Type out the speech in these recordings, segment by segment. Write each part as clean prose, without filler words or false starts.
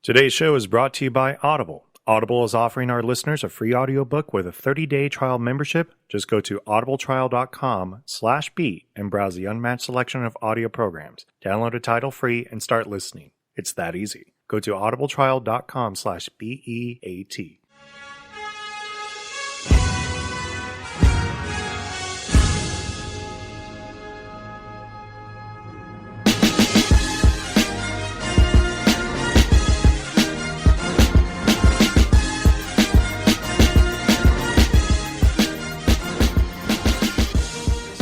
Today's show is brought to you by Audible. Audible is offering our listeners a free audiobook with a 30-day trial membership. Just go to audibletrial.com/beat and browse the unmatched selection of audio programs. Download a title free and start listening. It's that easy. Go to audibletrial.com/BEAT.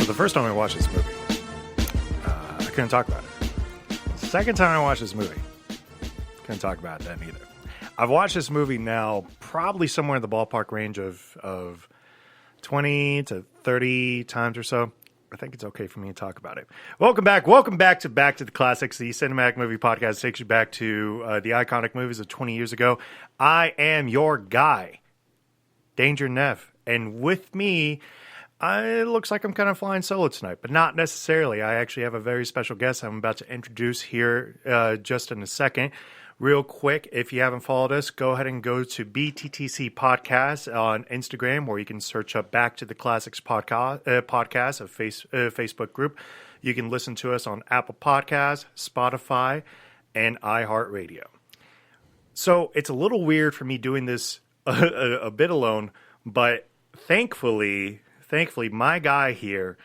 The first time I watched this movie, I couldn't talk about it. The second time I watched this movie, couldn't talk about it then either. I've watched this movie now probably somewhere in the ballpark range of 20 to 30 times or so. I think it's okay for me to talk about it. Welcome back to the Classics, the cinematic movie podcast takes you back to the iconic movies of 20 years ago. I am your guy, DJ Neff, and with me, it looks like I'm kind of flying solo tonight, but not necessarily. I actually have a very special guest I'm about to introduce here just in a second. Real quick, if you haven't followed us, go ahead and go to BTTC Podcast on Instagram, where you can search up Back to the Classics podcast, Facebook group. You can listen to us on Apple Podcasts, Spotify, and iHeartRadio. So it's a little weird for me doing this a bit alone, but thankfully, my guy here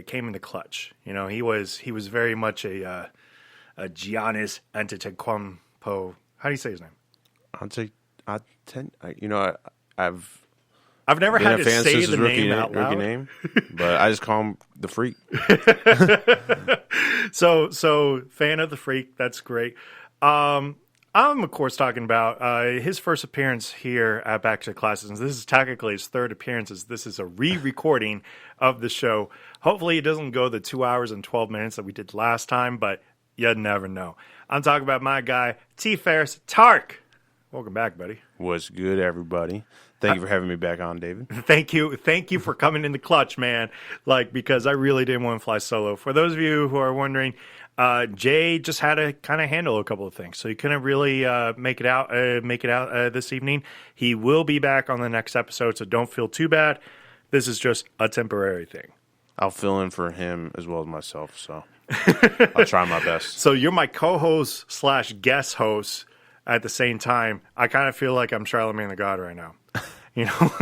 came in the clutch. You know, he was very much a Giannis Antetokounmpo. How do you say his name? I've never had to say the name out loud. Rookie name, but I just call him the Freak. So fan of the Freak. That's great. I'm, of course, talking about his first appearance here at Back to the Classics. And this is technically his third appearance. This is a re-recording of the show. Hopefully it doesn't go the 2 hours and 12 minutes that we did last time, but you never know. I'm talking about my guy, T.Fares. Tark. Welcome back, buddy. What's good, everybody? Thank you for having me back on, David. Thank you for coming in the clutch, man. Because I really didn't want to fly solo. For those of you who are wondering, Jay just had to kind of handle a couple of things, so he couldn't really make it out this evening. He will be back on the next episode, so don't feel too bad. This is just a temporary thing. I'll fill in for him as well as myself, so I'll try my best. So you're my co-host / guest host at the same time. I kind of feel like I'm Charlemagne the God right now. You know?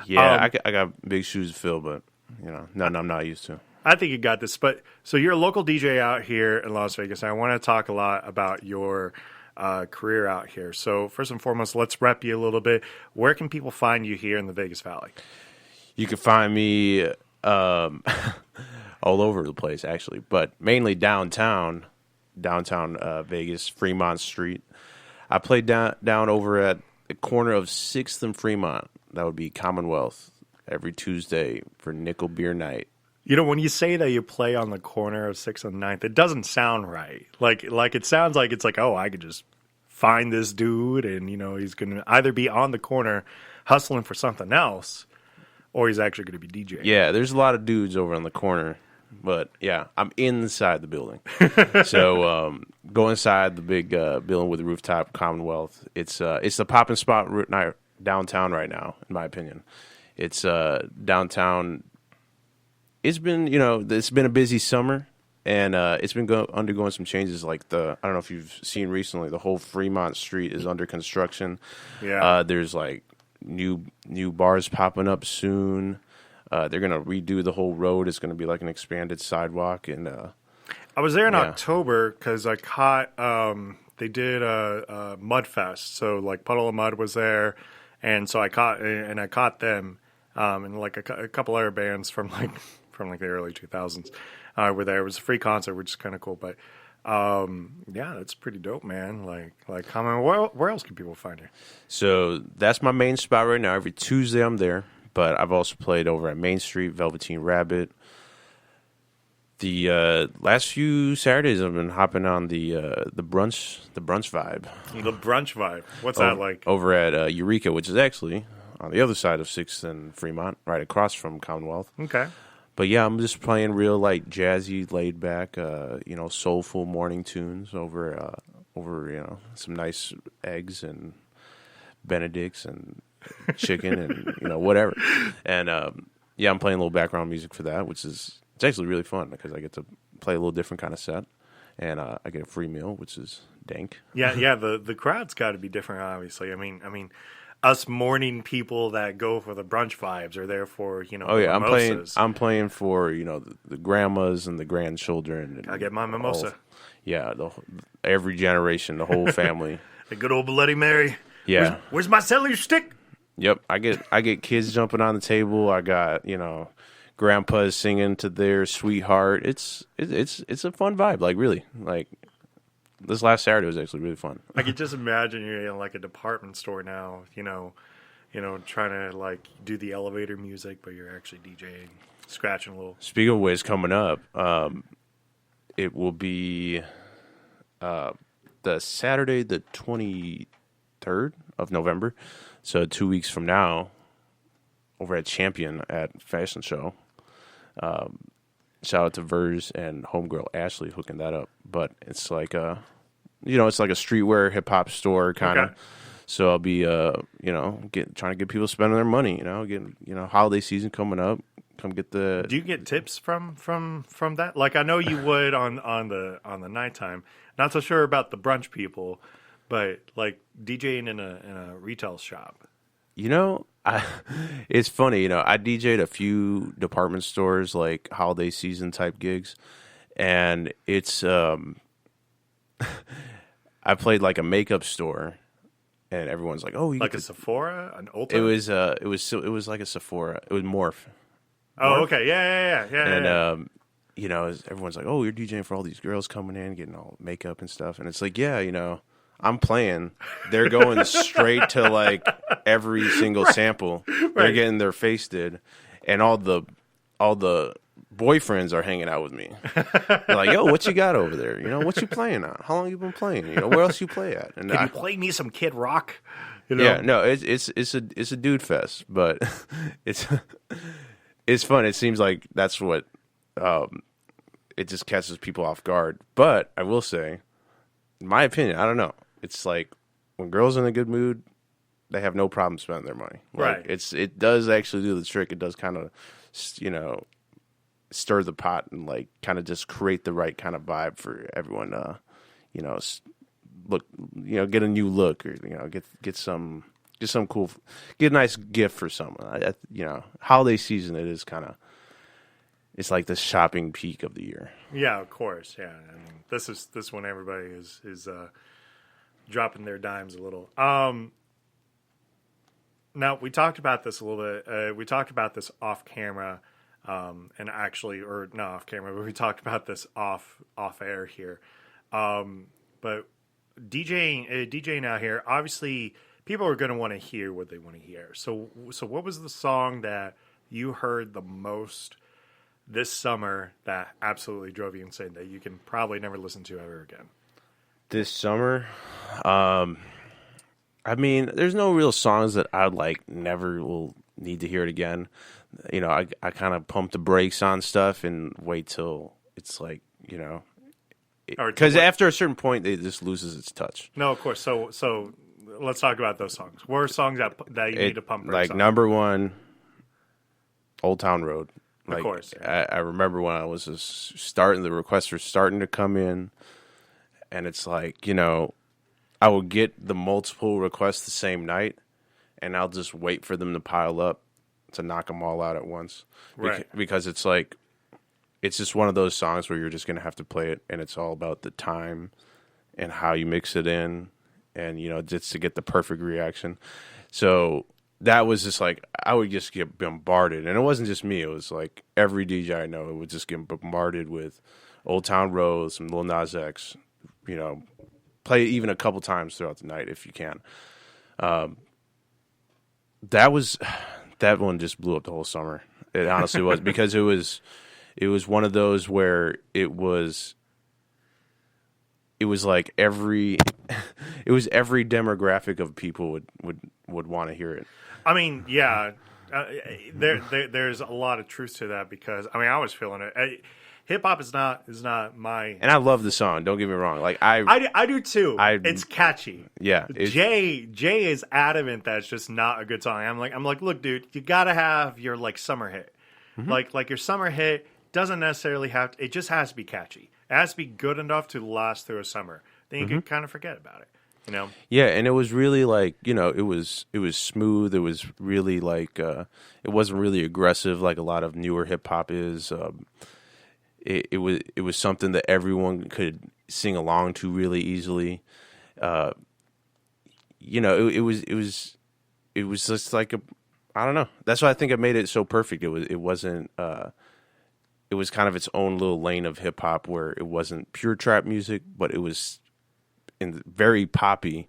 Yeah, I got big shoes to fill, but nothing I'm not used to. I think you got this. But so you're a local DJ out here in Las Vegas. And I want to talk a lot about your career out here. So first and foremost, let's rep you a little bit. Where can people find you here in the Vegas Valley? You can find me all over the place, actually, but mainly downtown Vegas, Fremont Street. I play down over at the corner of 6th and Fremont. That would be Commonwealth every Tuesday for Nickel Beer Night. You know, when you say that you play on the corner of 6th and 9th, it doesn't sound right. Like it sounds like it's like, oh, I could just find this dude and, he's going to either be on the corner hustling for something else or he's actually going to be DJing. Yeah, there's a lot of dudes over on the corner, but yeah, I'm inside the building. So go inside the big building with the rooftop, Commonwealth. It's the popping spot downtown right now, in my opinion. It's downtown. It's been a busy summer, and it's been undergoing some changes. Like I don't know if you've seen recently, the whole Fremont Street is under construction. Yeah, there's like new bars popping up soon. They're gonna redo the whole road. It's gonna be like an expanded sidewalk. And I was there in October because I caught. They did a Mud Fest, so like Puddle of Mud was there, and so I caught them, and like a couple other bands from the early 2000s were there. It was a free concert, which is kind of cool. But yeah, that's pretty dope, man. Like, where else can people find you? So that's my main spot right now. Every Tuesday I'm there. But I've also played over at Main Street, Velveteen Rabbit. The last few Saturdays I've been hopping on the brunch vibe. The brunch vibe. What's that like? Over at Eureka, which is actually on the other side of 6th and Fremont, right across from Commonwealth. Okay. But yeah, I'm just playing real jazzy, laid back, soulful morning tunes over over some nice eggs and Benedicts and chicken and whatever. And I'm playing a little background music for that, which is it's actually really fun because I get to play a little different kind of set, and I get a free meal, which is dank. Yeah. The crowd's got to be different, obviously. I mean, us morning people that go for the brunch vibes are there for Oh yeah, mimosas. I'm playing for the grandmas and the grandchildren. And I get my mimosa. Every generation, the whole family. A good old Bloody Mary. Yeah. Where's my celery stick? Yep, I get kids jumping on the table. I got grandpas singing to their sweetheart. It's a fun vibe. Like really, like this last Saturday was actually really fun. I could just imagine you're in like a department store now. Trying to like do the elevator music, but you're actually DJing, scratching a little. Speaking of ways coming up, it will be the Saturday the 23rd of November. So 2 weeks from now, over at Champion at Fashion Show. Shout out to Vers and homegirl Ashley hooking that up. But it's like it's like a streetwear hip hop store kind of. Okay. So I'll be trying to get people spending their money. Getting holiday season coming up. Come get the. Do you get tips from that? Like I know you would on the nighttime. Not so sure about the brunch people. But like DJing in a retail shop, it's funny. I DJ'd a few department stores, like holiday season type gigs, and it's I played like a makeup store, and everyone's like, "Oh, a Sephora, an Ulta." It was like a Sephora. It was Morph. Oh, okay, yeah. And everyone's like, "Oh, you're DJing for all these girls coming in, getting all makeup and stuff," and it's like, yeah, I'm playing. They're going straight to like every single sample. Right. They're getting their face did, and all the boyfriends are hanging out with me. They're like, "Yo, what you got over there? What you playing on? How long you been playing? Where else you play at?" And Can you play me some Kid Rock? Yeah, no, it's a dude fest, but it's fun. It seems like that's what it just catches people off guard. But I will say, in my opinion, I don't know. It's like when girls are in a good mood, they have no problem spending their money. Like, right. It does actually do the trick. It does kind of, stir the pot and like kind of just create the right kind of vibe for everyone. Get a new look or get some cool, get a nice gift for someone. Holiday season. It is kind of. It's like the shopping peak of the year. Yeah, of course. Yeah, I mean, this is when everybody is dropping their dimes a little. Now we talked about this a little bit. We talked about this off camera, and actually, or not off camera, but we talked about this off air here. But DJing out here, obviously, people are going to want to hear what they want to hear. So what was the song that you heard the most this summer that absolutely drove you insane that you can probably never listen to ever again? This summer, there's no real songs that I never will need to hear it again. I kind of pump the brakes on stuff and wait till it's like, because after a certain point, it just loses its touch. No, of course. So let's talk about those songs. What are songs that you need to pump brakes on? Number one, Old Town Road. Of course. Yeah. I remember when I was just starting, the requests were starting to come in, and it's like, I would get the multiple requests the same night, and I'll just wait for them to pile up to knock them all out at once. Right. Because it's like, it's just one of those songs where you're just going to have to play it, and it's all about the time and how you mix it in, and, just to get the perfect reaction. So that was just like, I would just get bombarded. And it wasn't just me. It was like every DJ I know would just get bombarded with Old Town Road, some Lil Nas X, play it even a couple times throughout the night if you can. That one just blew up the whole summer. It honestly was, because it was one of those where it was like every demographic of people would want to hear it. I mean, yeah, there's a lot of truth to that, because I was feeling it. hip hop is not my. And I love the song. Don't get me wrong. Like I do too. It's catchy. Yeah. Jay is adamant that it's just not a good song. I'm like, look, dude, you gotta have your like summer hit. Like your summer hit doesn't necessarily have to, it just has to be catchy. It has to be good enough to last through a summer. Then you can kind of forget about it. You know? Yeah, and it was really like, you know, it was smooth. It was really like it wasn't really aggressive like a lot of newer hip hop is. It was something that everyone could sing along to really easily. You know, it was just like I don't know. That's why I think it made it so perfect. It wasn't it was kind of its own little lane of hip hop where it wasn't pure trap music, but it was very poppy,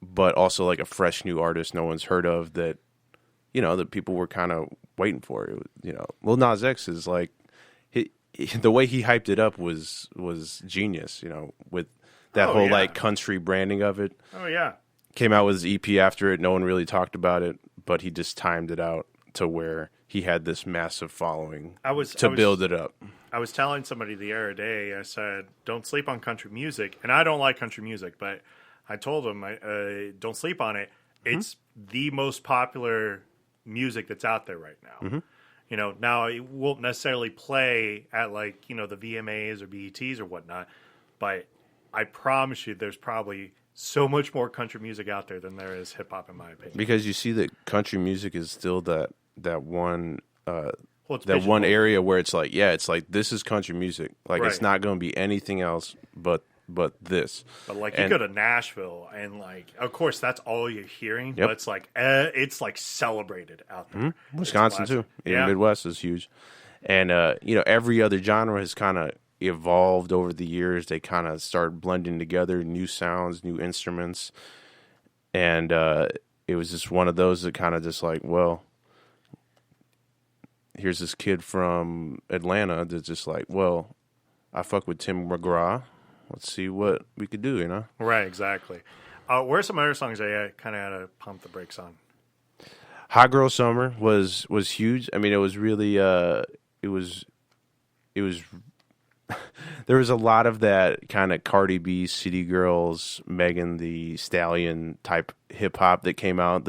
but also like a fresh new artist no one's heard of that, you know, that people were kind of waiting for. It, you know, Lil Nas X is like, the way he hyped it up was genius, you know, with that whole like country branding of it. Oh yeah. Came out with his EP after it. No one really talked about it, but he just timed it out to where he had this massive following to build it up. I was telling somebody the other day, I said, don't sleep on country music. And I don't like country music, but I told him, don't sleep on it. It's the most popular music that's out there right now. You know, now it won't necessarily play at like, you know, the VMAs or BETs or whatnot, but I promise you there's probably so much more country music out there than there is hip hop, in my opinion. Because you see that country music is still that one that one area where it's like, yeah, it's like this is country music. Like right. It's not going to be anything else but this. But like you go to Nashville and like, of course, that's all you're hearing. But it's like celebrated out there. Wisconsin too. Even Midwest is huge. And you know, every other genre has kind of evolved over the years. They kind of started blending together, new sounds, new instruments, and it was just one of those that kind of just like, well, here's this kid from Atlanta that's just like, well, I fuck with Tim McGraw. Let's see what we could do, you know? Right, exactly. What are some other songs that you kind of had to pump the brakes on? Hot Girl Summer was huge. I mean, it was really it was there was a lot of that kind of Cardi B, City Girls, Megan Thee Stallion type hip hop that came out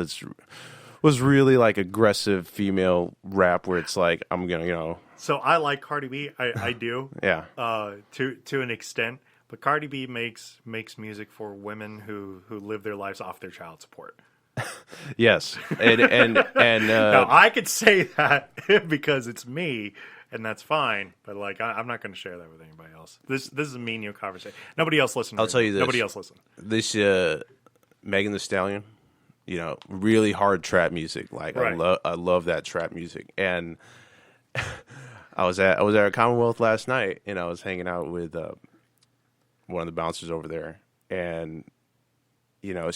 was really like aggressive female rap where it's like, I'm gonna, you know. So I like Cardi B. I do. Yeah. To an extent. But Cardi B makes music for women who live their lives off their child support. Yes. And now I could say that because it's me, and that's fine. But like, I'm not going to share that with anybody else. This is a me and you conversation. Nobody else listen. I'll tell you this. Nobody else listen. This Megan Thee Stallion, you know, really hard trap music. Like right. I love that trap music. And I was at a Commonwealth last night, and I was hanging out with one of the bouncers over there, and you know,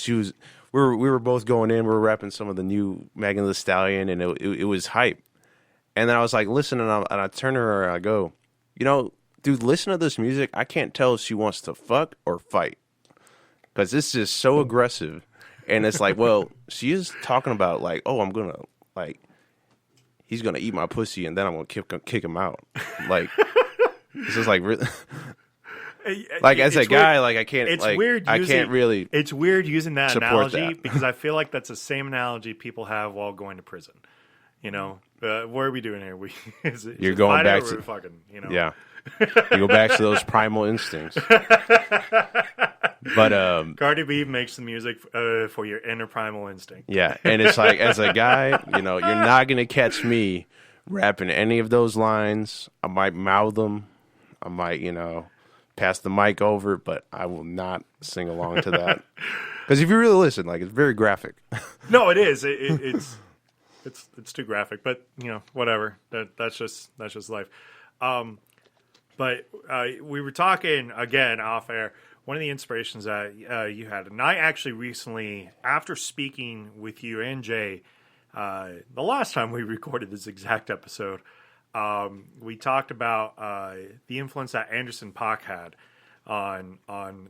we were both going in. We were rapping some of the new Megan Thee Stallion, and it was hype. And then I was like, listen, and I turn to her and I go, you know, dude, listen to this music. I can't tell if she wants to fuck or fight because this is so aggressive. And it's like, well, she is talking about like, oh, I'm gonna like, he's gonna eat my pussy, and then I'm gonna kick him out. Like, it's just like really. Like as a guy, like I can't. It's like, weird. I can't really. It's weird using that analogy that. because I feel like that's the same analogy people have while going to prison. You know, what are we doing here? You're going back to fucking. You know, yeah. You go back to those primal instincts. But Cardi B makes the music for your inner primal instinct. Yeah, and it's like as a guy, you know, you're not gonna catch me rapping any of those lines. I might mouth them. I might, you know, pass the mic over, but I will not sing along to that. Because if you really listen, like it's very graphic. No, it is. It's too graphic, but you know, whatever. That's just life. But we were talking again off air. One of the inspirations that you had, and I actually recently, after speaking with you and Jay, the last time we recorded this exact episode, we talked about the influence that Anderson .Paak had on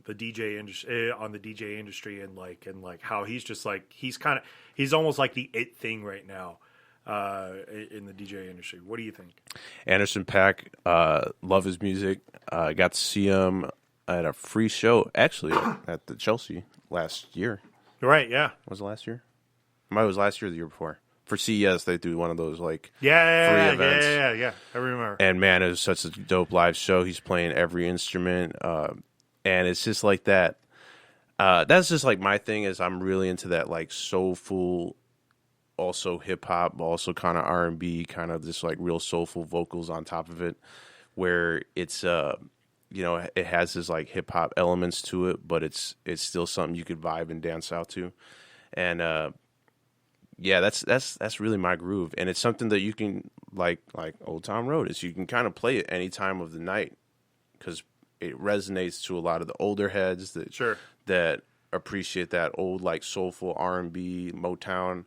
the DJ industry, and like how he's just like he's almost like the it thing right now. in the DJ industry. What do you think? Anderson .Paak, love his music. Got to see him at a free show, actually, at the Chelsea last year. Right, yeah. Was it last year? It was last year or the year before. For CES, they do one of those, free events. Yeah. I remember. And, man, it was such a dope live show. He's playing every instrument, and it's just like that. That's just, my thing is I'm really into that, soulful, also hip-hop, also kind of R&B, kind of just, real soulful vocals on top of it, where it's, it has this, hip-hop elements to it, but it's still something you could vibe and dance out to. And, yeah, that's really my groove, and it's something that you can like Old Town Road is you can kind of play it any time of the night because it resonates to a lot of the older heads that appreciate that old soulful R&B Motown,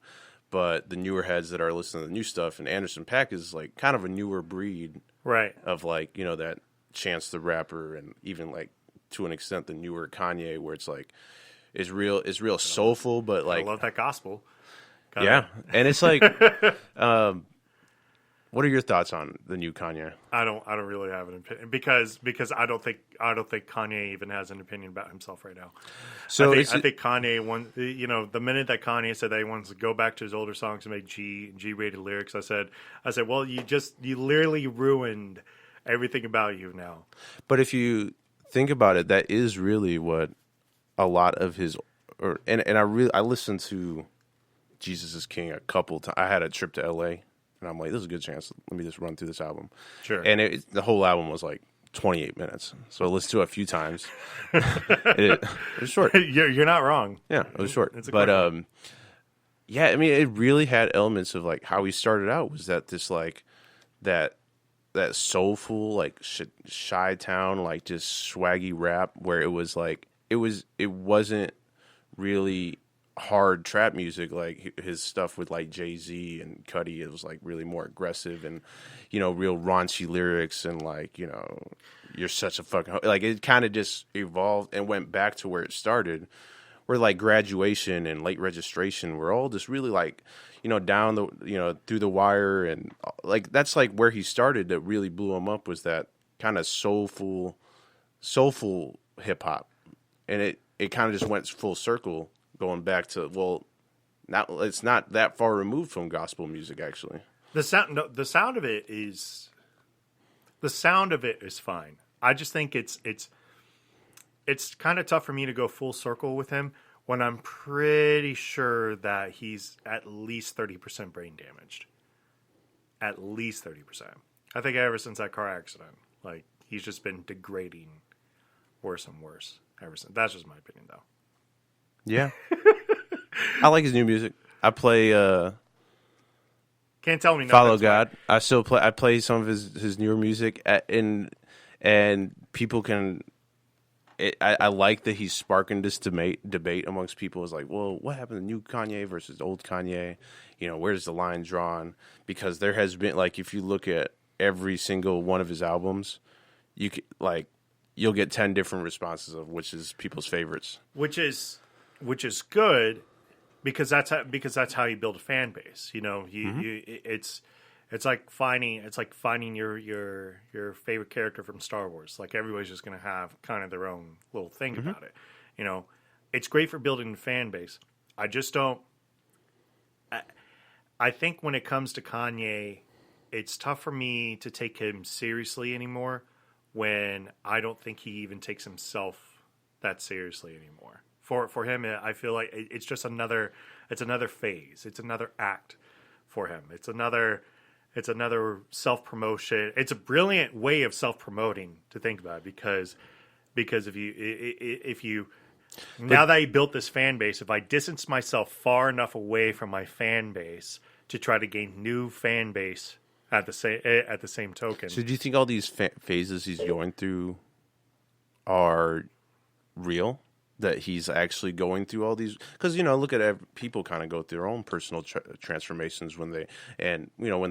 but the newer heads that are listening to the new stuff. And Anderson .Paak is kind of a newer breed, right? Of that Chance the Rapper, and even to an extent the newer Kanye, where it's real soulful, but I love that gospel. Yeah, and it's what are your thoughts on the new Kanye? I don't really have an opinion because I don't think Kanye even has an opinion about himself right now. So I think Kanye the minute that Kanye said that he wants to go back to his older songs and make G-rated lyrics, I said, well, you literally ruined everything about you now. But if you think about it, that is really what a lot of his I listened to Jesus is King a couple times. I had a trip to LA, and I'm like, this is a good chance. Let me just run through this album. Sure. And the whole album was 28 minutes. So I listened to it a few times. It was short. You're not wrong. Yeah, it was short. But yeah, I mean, it really had elements of how he started out was that this that soulful Chi Town just swaggy rap where it was it wasn't really hard trap music like his stuff with Jay-Z and Cudi. It was really more aggressive and real raunchy lyrics and you're such a fucking it kind of just evolved and went back to where it started, where Graduation and Late Registration were all just really down the Through the Wire, and that's where he started that really blew him up, was that kind of soulful hip hop, and it kind of just went full circle. Going back to it's not that far removed from gospel music actually. The sound of it is fine. I just think it's kind of tough for me to go full circle with him when I'm pretty sure that he's at least 30% brain damaged. At least 30%. I think ever since that car accident, he's just been degrading worse and worse ever since. That's just my opinion though. Yeah. I like his new music. I play Can't tell me Follow God. I still play. I play some of his newer music, and people can. I like that he's sparking this debate amongst people. It's well, what happened to new Kanye versus old Kanye? Where's the line drawn? Because there has been if you look at every single one of his albums, you could, you'll get 10 different responses of which is people's favorites. Which is good. Because that's how you build a fan base. It's like finding your favorite character from Star Wars. Everybody's just going to have kind of their own little thing about it. It's great for building a fan base. I just don't. I think when it comes to Kanye, it's tough for me to take him seriously anymore. When I don't think he even takes himself that seriously anymore. For him, I feel like it's just another phase. It's another act for him. It's another self-promotion. It's a brilliant way of self-promoting to think about it, because if you now that he built this fan base, if I distance myself far enough away from my fan base to try to gain new fan base at the same token. So do you think all these phases he's going through are real? that he's actually going through all these, because look at people kind of go through their own personal transformations when they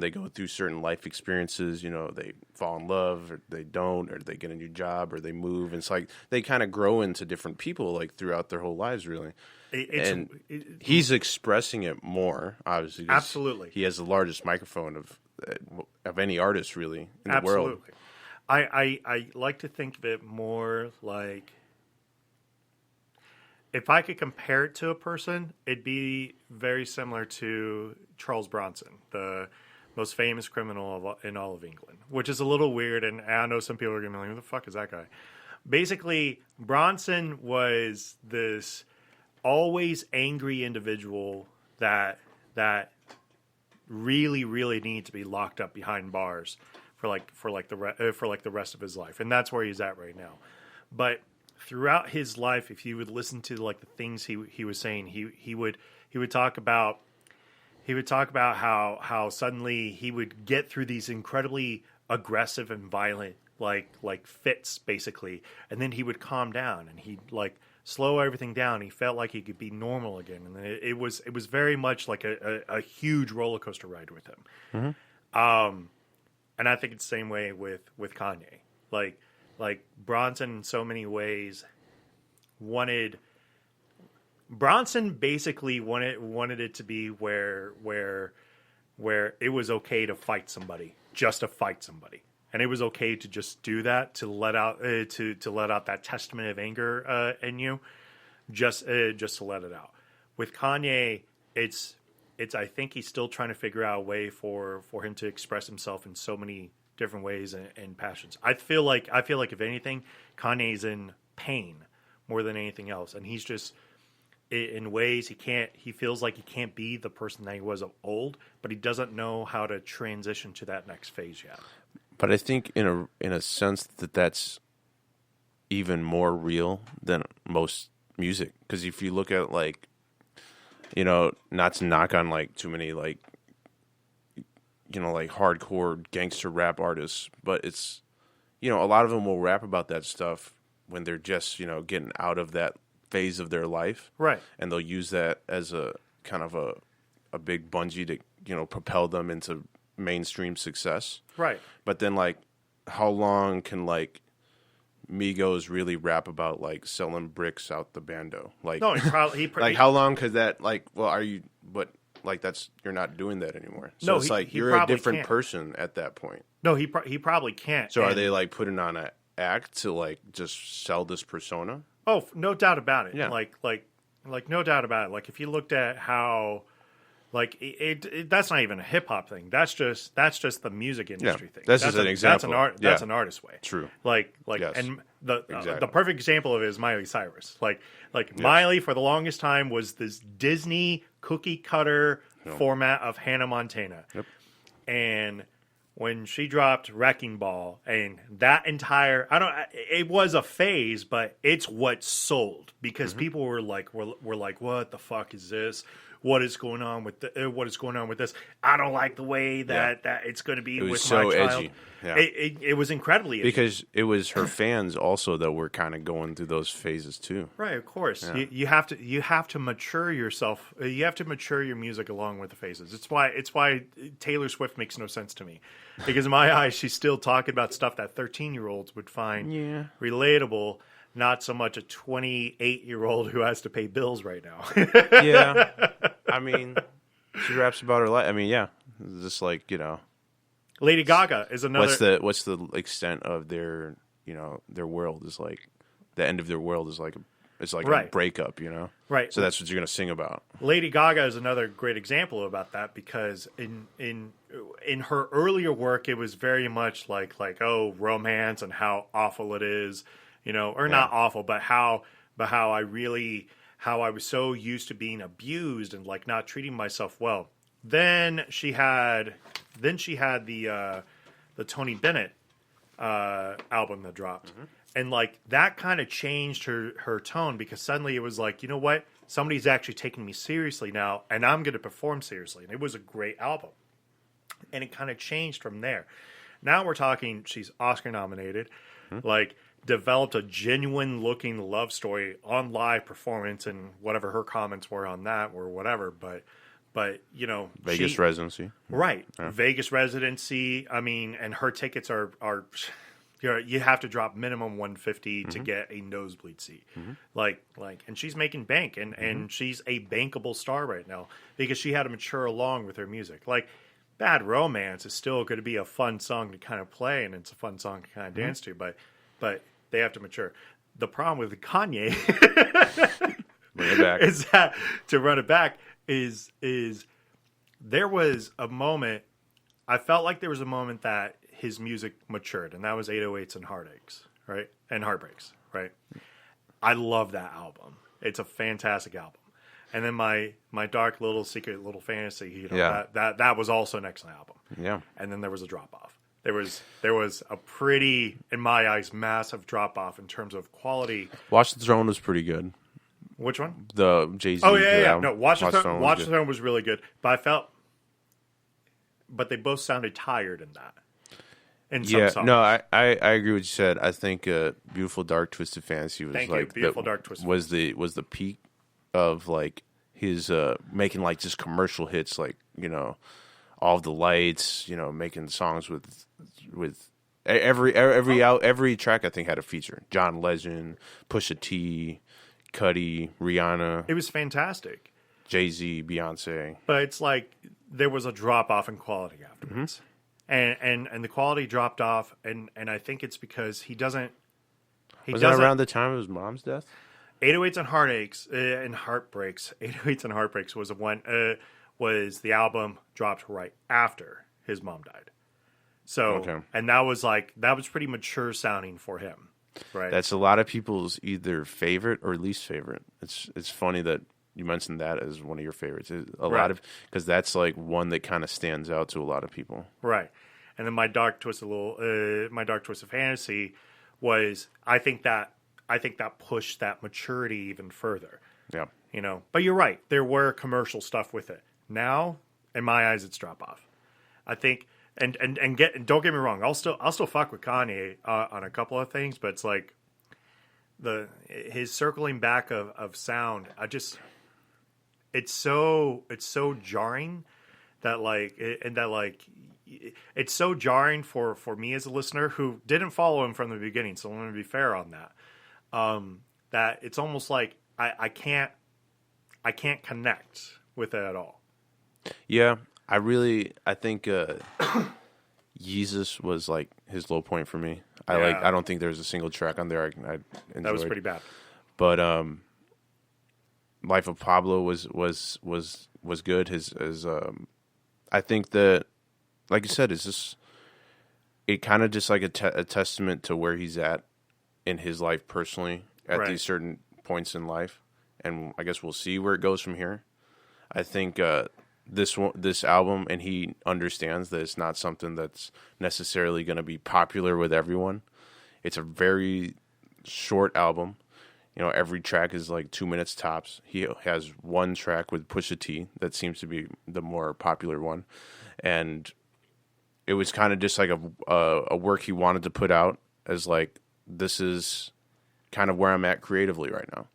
go through certain life experiences. They fall in love, or they don't, or they get a new job, or they move, and it's like they kind of grow into different people like throughout their whole lives, really. He's expressing it more, obviously. Absolutely, he has the largest microphone of any artist really in the world. I like to think of it more like, if I could compare it to a person, it'd be very similar to Charles Bronson, the most famous criminal in all of England, which is a little weird, and I know some people are going to be like, who the fuck is that guy? Basically, Bronson was this always angry individual that really, really needed to be locked up behind bars for the rest of his life, and that's where he's at right now. But throughout his life, if you would listen to like the things he was saying, he would talk about how suddenly he would get through these incredibly aggressive and violent like fits basically, and then he would calm down and he'd like slow everything down. He felt like he could be normal again, and it was very much like a huge roller coaster ride with him. Mm-hmm. And I think it's the same way with Kanye. Like Bronson in so many ways Bronson basically wanted it to be where it was okay to fight somebody, just to fight somebody. And it was okay to just do that, to let out to let out that testament of anger in you, just to let it out. With Kanye, it's I think he's still trying to figure out a way for him to express himself in so many different ways and passions. I feel like if anything, Kanye's in pain more than anything else, and he's just in ways he feels like he can't be the person that he was of old, but he doesn't know how to transition to that next phase yet. But I think in a sense that's even more real than most music, because if you look at like, not to knock on like too many like like hardcore gangster rap artists, but it's a lot of them will rap about that stuff when they're just getting out of that phase of their life, right? And they'll use that as a kind of a big bungee to propel them into mainstream success, right? But then like, how long can like Migos really rap about like selling bricks out the bando? Like, no, like how long could that like? Well, are you? But like you're not doing that anymore. So it's like you're a different person at that point. No, he probably can't. So are they like putting on an act to like just sell this persona? Oh, no doubt about it. Yeah. Like no doubt about it. Like if you looked at how, like it that's not even a hip hop thing. That's just the music industry thing. That's just an example. That's an artist way. True. Like yes. And the exactly. The perfect example of it is Miley Cyrus. Like yes. Miley for the longest time was this Disney cookie cutter format of Hannah Montana. Yep. And when she dropped Wrecking Ball, and that entire it was a phase, but it's what sold because people were like, what the fuck is this? What is going on with this? I don't like the way that it's going to be with so my child. Edgy. Yeah. It was incredibly edgy. Because it was her fans also that were kind of going through those phases too. Right, of course. Yeah. You have to mature yourself. You have to mature your music along with the phases. It's why Taylor Swift makes no sense to me. Because in my eyes, she's still talking about stuff that 13-year-olds would find relatable. Not so much a 28-year-old who has to pay bills right now. Yeah. I mean, she raps about her life. I mean, yeah. It's just like, Lady Gaga is another. What's the extent of their, their world is like, the end of their world is like, a breakup, Right. So that's what you're going to sing about. Lady Gaga is another great example about that because in her earlier work, it was very much like romance and how awful it is. Not awful, but how I was so used to being abused and like not treating myself well. Then she had the Tony Bennett album that dropped, and like that kind of changed her tone because suddenly it was like, you know what, somebody's actually taking me seriously now, and I'm going to perform seriously. And it was a great album, and it kind of changed from there. Now we're talking, she's Oscar nominated, like developed a genuine looking love story on live performance, and whatever her comments were on that or whatever. But you know, Vegas residency, right? Yeah. Vegas residency. I mean, and her tickets are you have to drop minimum $150 to get a nosebleed seat. Like, and she's making bank, and she's a bankable star right now because she had to mature along with her music. Like, Bad Romance is still going to be a fun song to kind of play, and it's a fun song to kind of dance to, but they have to mature. The problem with Kanye bring it back. is that to run it back is there was a moment. I felt like there was a moment that his music matured, and that was 808s and Heartaches, right? And Heartbreaks, right? I love that album. It's a fantastic album. And then my Dark Little Secret Little Fantasy, you know, that was also an excellent album. Yeah. And then there was a drop off. There was a pretty, in my eyes, massive drop off in terms of quality. Watch the Throne was pretty good. Which one? The Jay-Z. Oh yeah. No, Watch the Throne was really good, but they both sounded tired in that. No, I agree with what you said. I think Beautiful Dark Twisted Fantasy was was the peak of like his making like just commercial hits, like, you know, All the Lights, you know, making songs with every track I think had a feature. John Legend, Pusha T, Cudi, Rihanna. It was fantastic. Jay-Z, Beyonce. But it's like there was a drop off in quality afterwards. And the quality dropped off, and I think it's because he doesn't. Was that around the time of his mom's death? 808s and Heartaches and Heartbreaks. 808s and Heartbreaks was was the album dropped right after his mom died. So and that was pretty mature sounding for him, right? That's a lot of people's either favorite or least favorite. It's funny that you mentioned that as one of your favorites. Lot of, because that's like one that kind of stands out to a lot of people. Right. And then my Dark Twisted Fantasy was, I think that pushed that maturity even further. Yeah. You know, but you're right. There were commercial stuff with it. Now, in my eyes, it's drop off. I think, and don't get me wrong. I'll still fuck with Kanye on a couple of things, but it's like his circling back of sound. It's so jarring it's so jarring for me as a listener who didn't follow him from the beginning. So I'm going to be fair on that. That it's almost like I can't connect with it at all. Yeah, I think Jesus was like his low point for me. I don't think there's a single track on there I enjoyed. That was pretty bad. But Life of Pablo was good. His I think that, like you said, it's just it kind of just like a testament to where he's at in his life personally at these certain points in life, and I guess we'll see where it goes from here. I think this album, and he understands that it's not something that's necessarily going to be popular with everyone. It's a very short album. You know, every track is like 2 minutes tops. He has one track with Pusha T that seems to be the more popular one. And it was kind of just like a work he wanted to put out as like, this is kind of where I'm at creatively right now.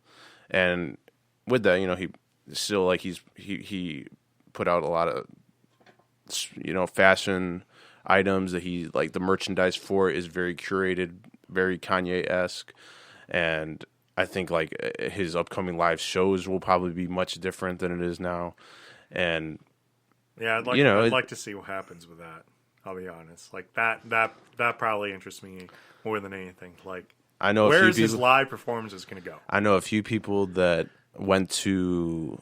And with that, you know, he still like he put out a lot of, you know, fashion items that he like. The merchandise for it is very curated, very Kanye-esque. And I think like his upcoming live shows will probably be much different than it is now. And yeah, I'd like to see what happens with that. I'll be honest. Like that probably interests me more than anything. Like, I know where is his live performances going to go? I know a few people that went to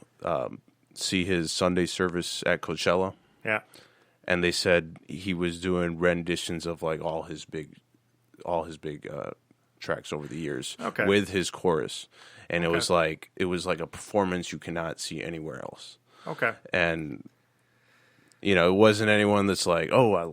see his Sunday service at Coachella. Yeah, and they said he was doing renditions of like all his big tracks over the years with his chorus, and it was like a performance you cannot see anywhere else. Okay, and you know, it wasn't anyone that's like, oh, I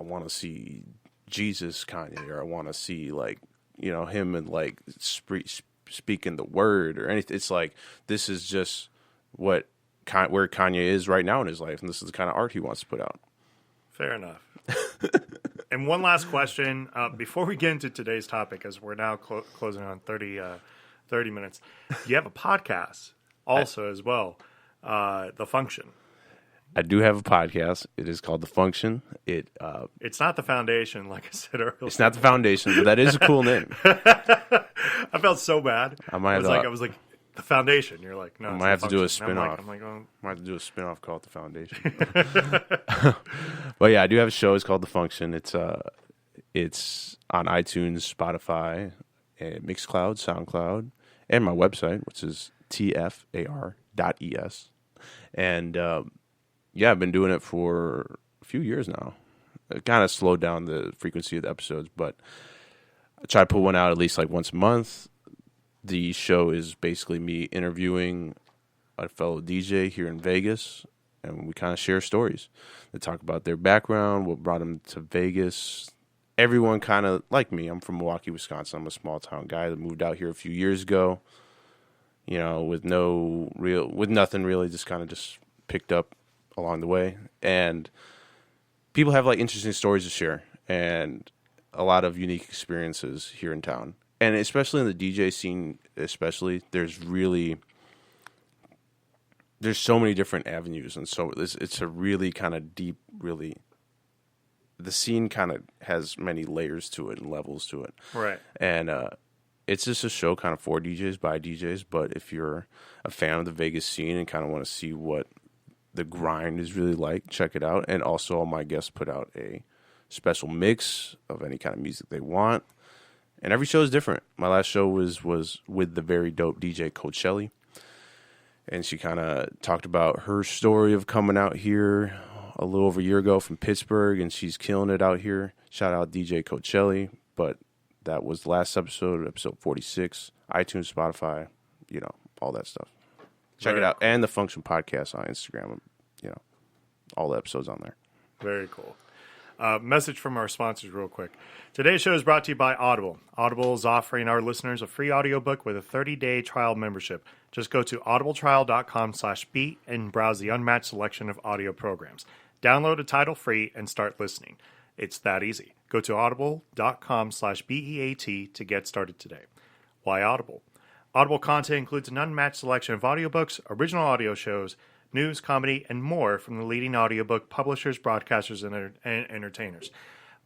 want to see Jesus Kanye, or I want to see like, you know, him and like speaking the word or anything. It's like, this is just where Kanye is right now in his life, and this is the kind of art he wants to put out. Fair enough. And one last question before we get into today's topic, as we're now closing on 30 minutes. You have a podcast also as well, The Function. I do have a podcast. It is called The Function. It's not The Foundation, like I said earlier. It's not The Foundation, but that is a cool name. I felt so bad. I was like, The Foundation. You're like, no. I might have to do a spin-off. I'm like, oh. I might have to do a spin-off called The Foundation. But yeah, I do have a show. It's called The Function. It's on iTunes, Spotify, Mixcloud, SoundCloud, and my website, which is tfar.es. And yeah, I've been doing it for a few years now. It kind of slowed down the frequency of the episodes, but I try to put one out at least like once a month. The show is basically me interviewing a fellow DJ here in Vegas, and we kind of share stories. They talk about their background, what brought them to Vegas. Everyone kind of like me. I'm from Milwaukee, Wisconsin. I'm a small town guy that moved out here a few years ago. You know, with nothing really, just picked up along the way. And people have like interesting stories to share and a lot of unique experiences here in town. And especially in the DJ scene, there's so many different avenues. And so it's a really kind of deep, the scene kind of has many layers to it and levels to it. Right. And it's just a show kind of for DJs, by DJs. But if you're a fan of the Vegas scene and kind of want to see what the grind is really like, check it out. And also all my guests put out a special mix of any kind of music they want. And every show is different. My last show was with the very dope DJ Coachelli. And she kind of talked about her story of coming out here a little over a year ago from Pittsburgh, and she's killing it out here. Shout out DJ Coachelli. But that was the last episode 46, iTunes, Spotify, all that stuff. Check it out. And the Function Podcast on Instagram, all the episodes on there. Very cool. Message from our sponsors real quick. Today's show is brought to you by Audible. Audible is offering our listeners a free audiobook with a 30-day trial membership. Just go to audibletrial.com/beat and browse the unmatched selection of audio programs. Download a title free and start listening. It's that easy. Go to audible.com/BEAT to get started today. Why Audible? Audible content includes an unmatched selection of audiobooks, original audio shows, news, comedy, and more from the leading audiobook publishers, broadcasters, and entertainers.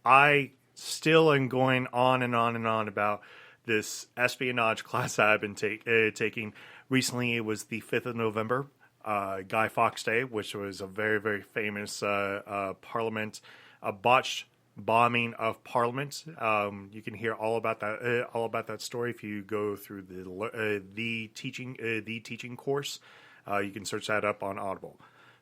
I still am going on and on and on about this espionage class I've been taking. Recently, it was the 5th of November, Guy Fawkes Day, which was a very, very famous Parliament, a botched bombing of Parliament. You can hear all about that story if you go through the teaching course. You can search that up on Audible.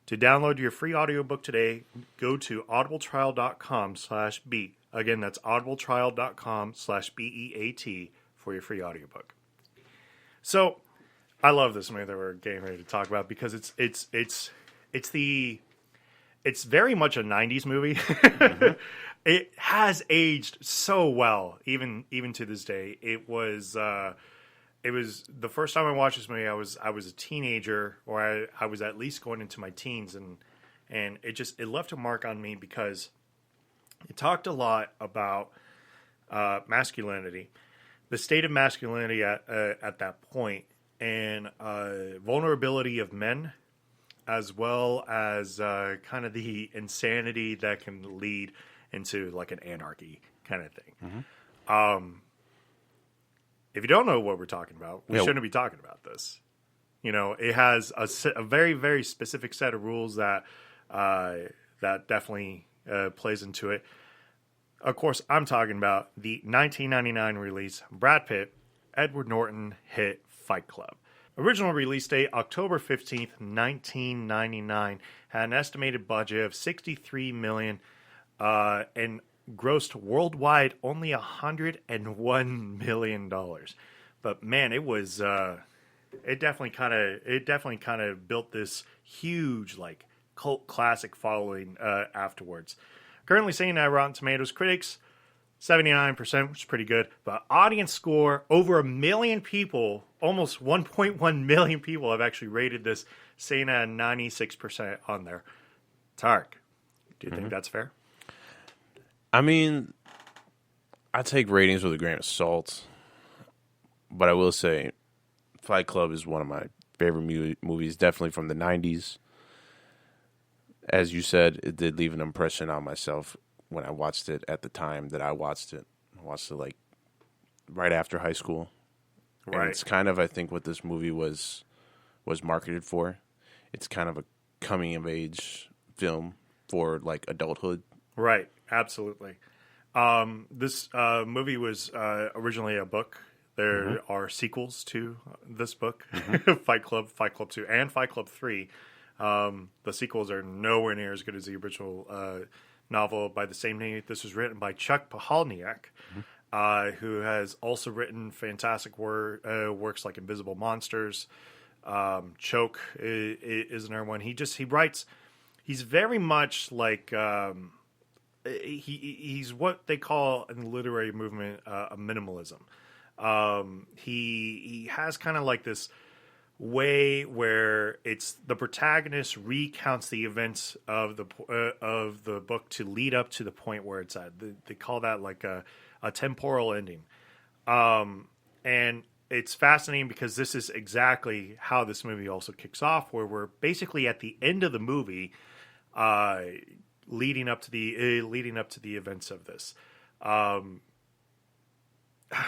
To download your free audiobook today, go to audibletrial.com/beat. Again, that's audibletrial.com/BEAT for your free audiobook. So, I love this movie that we're getting ready to talk about because it's very much a 90s movie. Mm-hmm. It has aged so well, even to this day. It was the first time I watched this movie. I was a teenager, or I was at least going into my teens, and it left a mark on me because it talked a lot about masculinity, the state of masculinity at that point, and vulnerability of men, as well as kind of the insanity that can lead into like an anarchy kind of thing. Mm-hmm. If you don't know what we're talking about, we shouldn't be talking about this. It has a very, very specific set of rules that definitely plays into it. Of course, I'm talking about the 1999 release, Brad Pitt, Edward Norton hit Fight Club. Original release date, October 15th, 1999, had an estimated budget of $63 million and grossed worldwide only $101 million. But man, it was it definitely kind of built this huge like cult classic following afterwards. Currently sitting at Rotten Tomatoes, critics 79%, which is pretty good, but audience score over 1 million people, almost 1.1 million people have actually rated this, sitting at 96% on there. Tark, do you think that's fair? I mean, I take ratings with a grain of salt, but I will say Fight Club is one of my favorite movies, definitely from the 90s. As you said, it did leave an impression on myself when I watched it at the time that I watched it. I watched it like right after high school. Right. And it's kind of, I think, what this movie was marketed for. It's kind of a coming of age film for like adulthood. Right. Absolutely. This movie was originally a book. There are sequels to this book, Fight Club 2, and Fight Club 3. The sequels are nowhere near as good as the original novel by the same name. This was written by Chuck Palahniuk, who has also written fantastic works like Invisible Monsters. Choke is another one. He writes. He's very much like he's what they call in the literary movement a minimalism. He has kind of like this way where it's the protagonist recounts the events of the book to lead up to the point where it's at. They call that like a temporal ending. And it's fascinating because this is exactly how this movie also kicks off, where we're basically at the end of the movie, leading up to the events of this.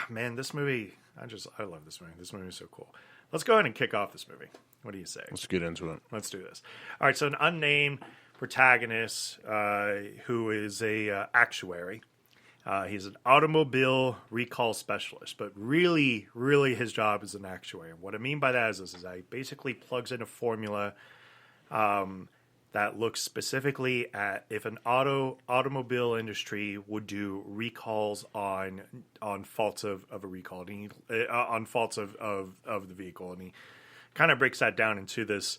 Man, this movie, I love this movie. This movie is so cool. Let's go ahead and kick off this movie. What do you say? Let's get into it. Let's do this. All right, so an unnamed protagonist who is a actuary. He's an automobile recall specialist, but really, really his job is an actuary. What I mean by that is that he basically plugs in a formula that looks specifically at if an automobile industry would do recalls on faults of a recall, and on faults of the vehicle, and he kind of breaks that down into this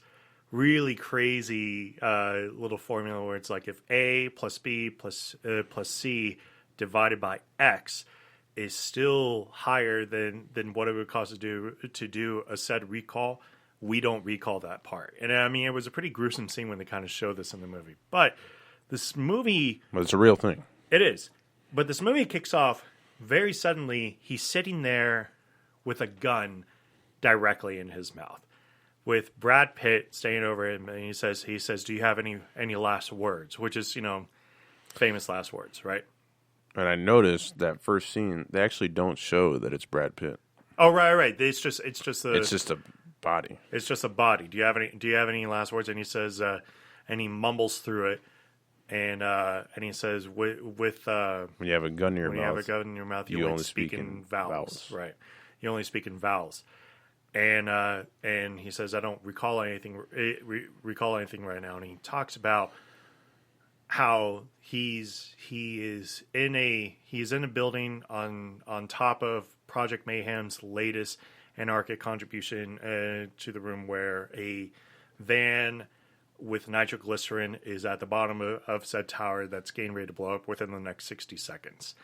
really crazy little formula where it's like if A plus B plus C divided by X is still higher than what it would cost to do a said recall, we don't recall that part. And I mean, it was a pretty gruesome scene when they kind of show this in the movie. But this movie... Well, it's a real thing. It is. But this movie kicks off very suddenly. He's sitting there with a gun directly in his mouth, with Brad Pitt staying over him, and he says, "Do you have any last words?" Which is, famous last words, right? And I noticed that first scene, they actually don't show that it's Brad Pitt. Oh, right. It's just a body. It's just a body. Do you have any last words? And he says, and he mumbles through it, and he says, with when you have a gun in your mouth, you only speak in vowels. Right. You only speak in vowels. And he says, I don't recall anything right now. And he talks about how he's in a building on top of Project Mayhem's latest anarchic contribution to the room, where a van with nitroglycerin is at the bottom of said tower that's getting ready to blow up within the next 60 seconds.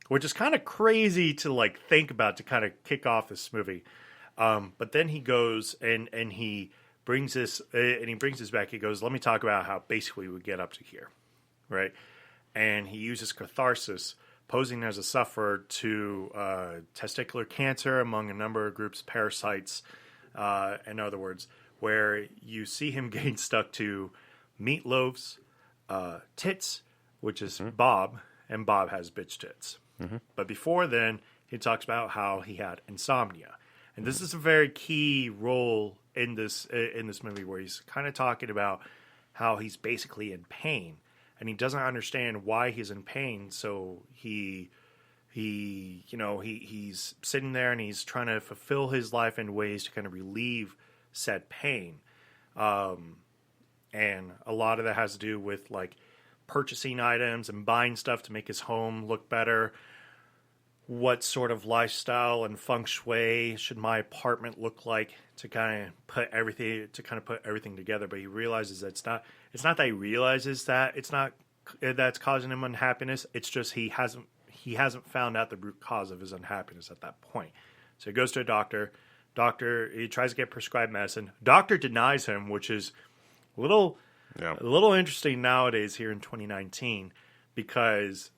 Which is kind of crazy to like think about to kind of kick off this movie. But then he goes and he brings this back. He goes, let me talk about how basically we get up to here, right? And he uses catharsis, posing as a sufferer to testicular cancer among a number of groups, parasites, in other words, where you see him getting stuck to meatloaves, tits, which is Bob, and Bob has bitch tits. Mm-hmm. But before then, he talks about how he had insomnia. And this is a very key role in this movie, where he's kind of talking about how he's basically in pain, and he doesn't understand why he's in pain. So he's sitting there and he's trying to fulfill his life in ways to kind of relieve said pain. And a lot of that has to do with like purchasing items and buying stuff to make his home look better. What sort of lifestyle and feng shui should my apartment look like to kind of put everything together? But he realizes that it's not that he realizes that that's causing him unhappiness. It's just he hasn't found out the root cause of his unhappiness at that point. So he goes to a doctor. He tries to get prescribed medicine. Doctor denies him, which is a little interesting nowadays here in 2019. because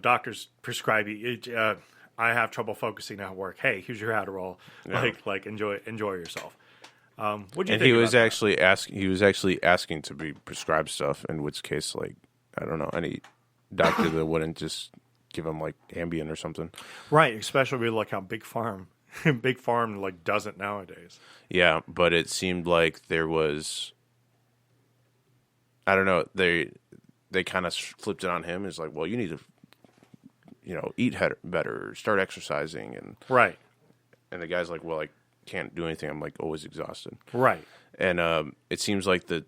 doctors prescribe you. I have trouble focusing at work. Hey, here's your Adderall. Yeah. Like enjoy yourself. What do you And think? he was about actually asking. He was actually asking to be prescribed stuff. In which case, like, I don't know, any doctor that wouldn't just give him like Ambien or something. that? Right, especially like how Big Farm like does it nowadays. Yeah, but it seemed like there was. I don't know. They kind of flipped it on him. It's like, well, you need to, eat better, start exercising, Right, and the guy's like, well, I can't do anything. I'm like always exhausted. right, And it seems like the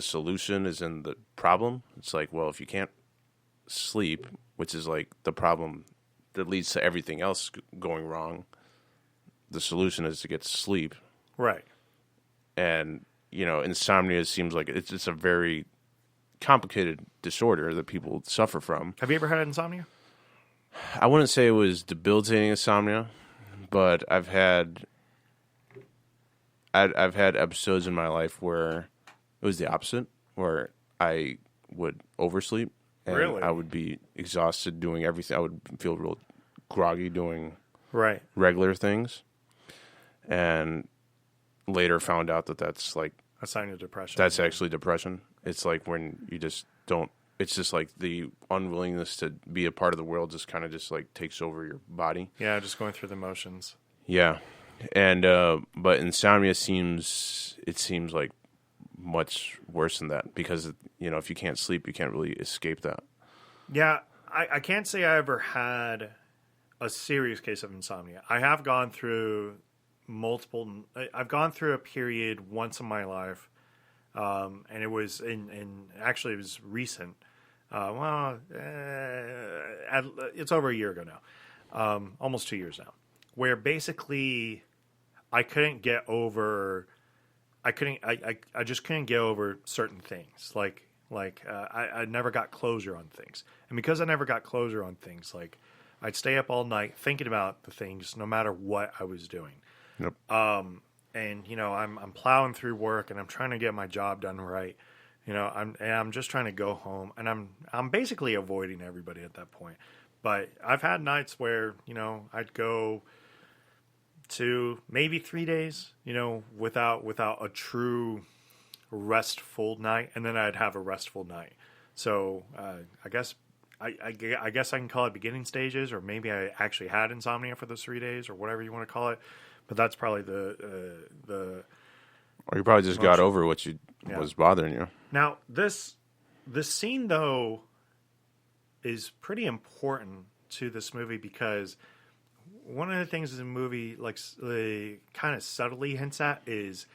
solution is in the problem. It's like, well, if you can't sleep, which is like the problem that leads to everything else going wrong, the solution is to get sleep. right. And insomnia seems like it's a very complicated disorder that people suffer from. Have you ever had insomnia? I wouldn't say it was debilitating insomnia, but I've had episodes in my life where it was the opposite, where I would oversleep and Really? I would be exhausted doing everything. I would feel real groggy doing Right. regular things, and later found out that that's like A sign of depression. that's actually depression. It's like when you just don't. It's just like the unwillingness to be a part of the world just kind of just like takes over your body. Yeah, just going through the motions. Yeah, and but insomnia seems like much worse than that because if you can't sleep, you can't really escape that. Yeah, I can't say I ever had a serious case of insomnia. I have gone through multiple. I've gone through a period once in my life, and it was actually it was recent. It's over a year ago now, almost 2 years now, where basically I couldn't get over. I just couldn't get over certain things. I never got closure on things, and because I never got closure on things, like I'd stay up all night thinking about the things, no matter what I was doing. Yep. And I'm plowing through work, and I'm trying to get my job done right. I'm just trying to go home, and I'm basically avoiding everybody at that point. But I've had nights where I'd go to maybe 3 days, without a true restful night, and then I'd have a restful night. So I guess I guess I can call it beginning stages, or maybe I actually had insomnia for those 3 days, or whatever you want to call it. But that's probably the. Or you probably just got over what was bothering you. Now this scene though is pretty important to this movie because one of the things the movie kind of subtly hints at is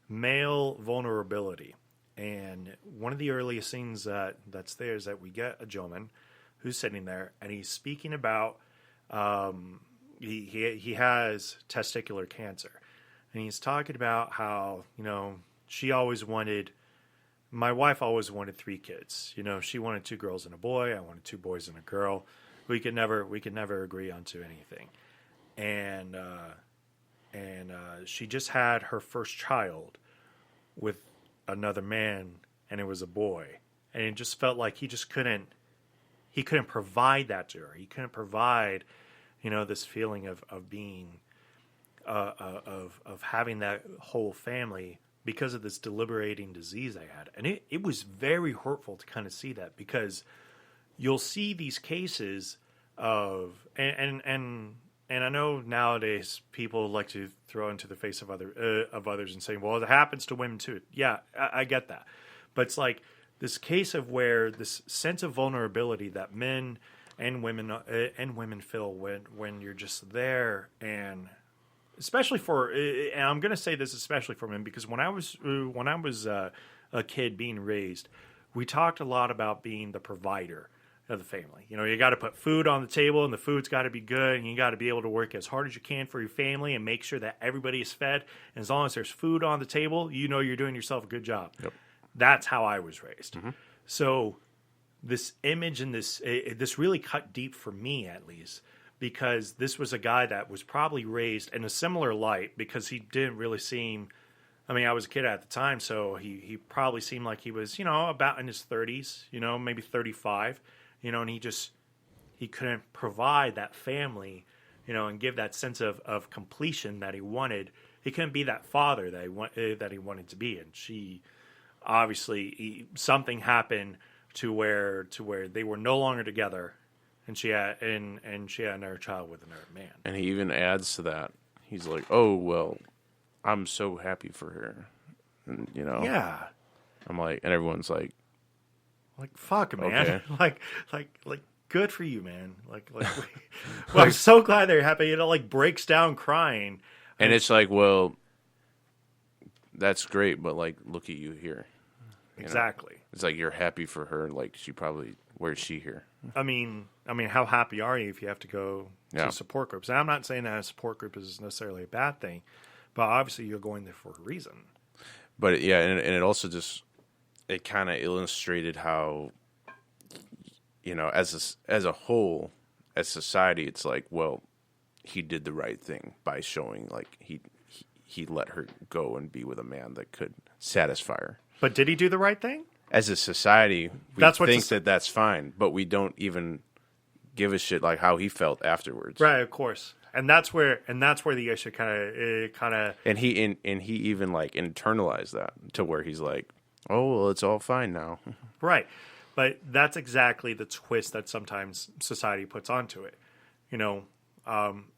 male vulnerability. And one of the earliest scenes that's there is that we get a gentleman who's sitting there and he's speaking about he has testicular cancer. And he's talking about how, my wife always wanted 3 kids. She wanted 2 girls and a boy. I wanted 2 boys and a girl. We could never agree onto anything. And she just had her first child with another man, and it was a boy. And it just felt like he couldn't provide that to her. He couldn't provide, this feeling of being, of having that whole family because of this debilitating disease I had. And it was very hurtful to kind of see that, because you'll see these cases of, and I know nowadays people like to throw into the face of others and say, well, it happens to women too. Yeah, I get that. But it's like this case of where this sense of vulnerability that men and women feel when you're just there, and especially and I'm going to say this especially for men, because when I was a kid being raised, we talked a lot about being the provider of the family. You got to put food on the table, and the food's got to be good, and you got to be able to work as hard as you can for your family and make sure that everybody is fed. And as long as there's food on the table, you're doing yourself a good job. Yep. That's how I was raised. Mm-hmm. So this image and this really cut deep for me, at least, because this was a guy that was probably raised in a similar light, because he didn't really seem, I was a kid at the time, so he probably seemed like he was, about in his 30s, maybe 35. and he couldn't provide that family, and give that sense of completion that he wanted. He couldn't be that father that he wanted to be. And she, obviously, something happened to where they were no longer together, and she had another child with another man. And he even adds to that. He's like, "Oh well, I'm so happy for her," and Yeah. I'm like, and everyone's like, fuck, man. Okay. like, good for you, man. Well, I'm so glad they're happy. Breaks down crying. and it's like, well, that's great, but like, look at you here. Exactly. It's like you're happy for her. Like where's she here? I mean, how happy are you if you have to go Yeah. to support groups? And I'm not saying that a support group is necessarily a bad thing, but obviously you're going there for a reason. But yeah, and it also it kind of illustrated how, as a whole, as society, it's like, well, he did the right thing by showing like he let her go and be with a man that could satisfy her. But did he do the right thing? As a society, we think that's fine, but we don't even give a shit like how he felt afterwards. Right, of course. And that's where the issue kind of And he even like internalized that to where he's like, oh well, it's all fine now. Right. But that's exactly the twist that sometimes society puts onto it. And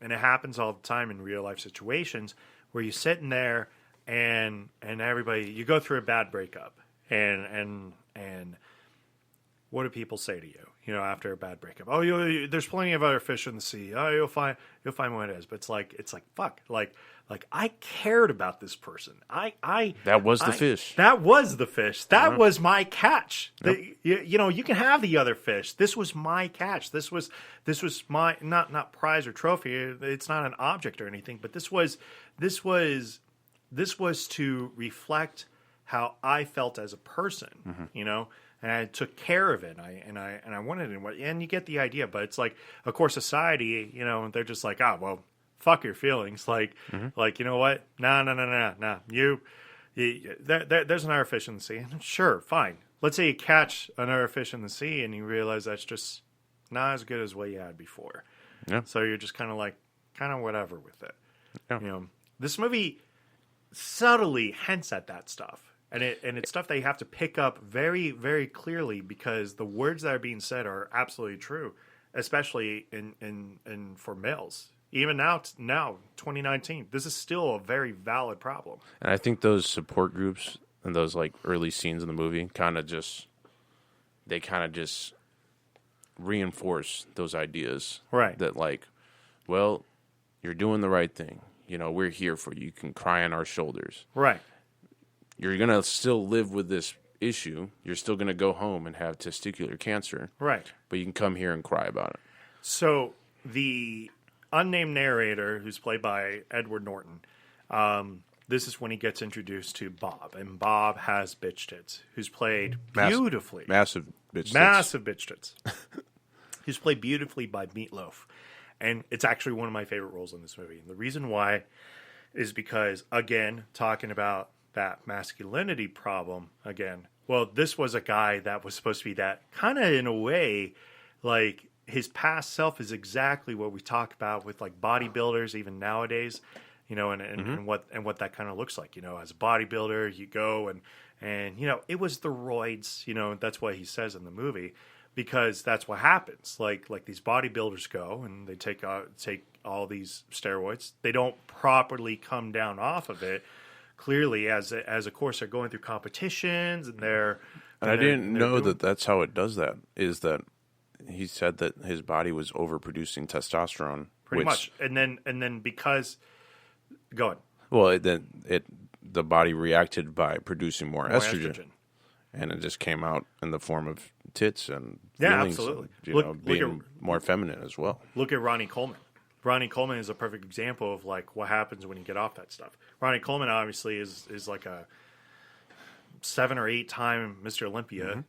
it happens all the time in real life situations where you're sitting there and everybody, you go through a bad breakup and what do people say to you, after a bad breakup? Oh, there's plenty of other fish in the sea. Oh, you'll find what it is. But it's like, fuck, like I cared about this person. That was the fish. That was the fish. That was my catch. Yep. You can have the other fish. This was my catch. This was my not prize or trophy. It's not an object or anything, but this was to reflect how I felt as a person, and I took care of it. And I wanted it, and you get the idea. But it's like, of course, society, they're just like, well, fuck your feelings. Like, you know what? No. There's another fish in the sea. Sure, fine. Let's say you catch another fish in the sea, and you realize that's just not as good as what you had before. Yeah. So you're just kind of whatever with it. Yeah. This movie subtly hints at that stuff. And it's stuff that you have to pick up very, very clearly because the words that are being said are absolutely true, especially in for males. Even now, 2019, this is still a very valid problem. And I think those support groups and those like early scenes in the movie kind of just reinforce those ideas. Right. That like, well, you're doing the right thing. We're here for you. You can cry on our shoulders. Right. You're going to still live with this issue. You're still going to go home and have testicular cancer. Right. But you can come here and cry about it. So the unnamed narrator, who's played by Edward Norton, this is when he gets introduced to Bob. And Bob has bitch tits, who's played beautifully. Massive bitch tits. Massive bitch tits. Who's played beautifully by Meatloaf. And it's actually one of my favorite roles in this movie. And the reason why is because, again, talking about that masculinity problem again. Well, this was a guy that was supposed to be that kind of in a way, like his past self is exactly what we talk about with like bodybuilders, even nowadays, and what that kind of looks like. As a bodybuilder, you go and it was the roids. That's what he says in the movie because that's what happens. Like these bodybuilders go and they take all these steroids. They don't properly come down off of it. Clearly, as of course they're going through competitions and they're. And I didn't know that that's how it does that. Is that he said that his body was overproducing testosterone, pretty much, and then because, go on. Well, the body reacted by producing more estrogen, and it just came out in the form of tits and feelings, absolutely. being more feminine as well. Look at Ronnie Coleman. Ronnie Coleman is a perfect example of like what happens when you get off that stuff. Ronnie Coleman obviously is like a 7 or 8 time Mr. Olympia.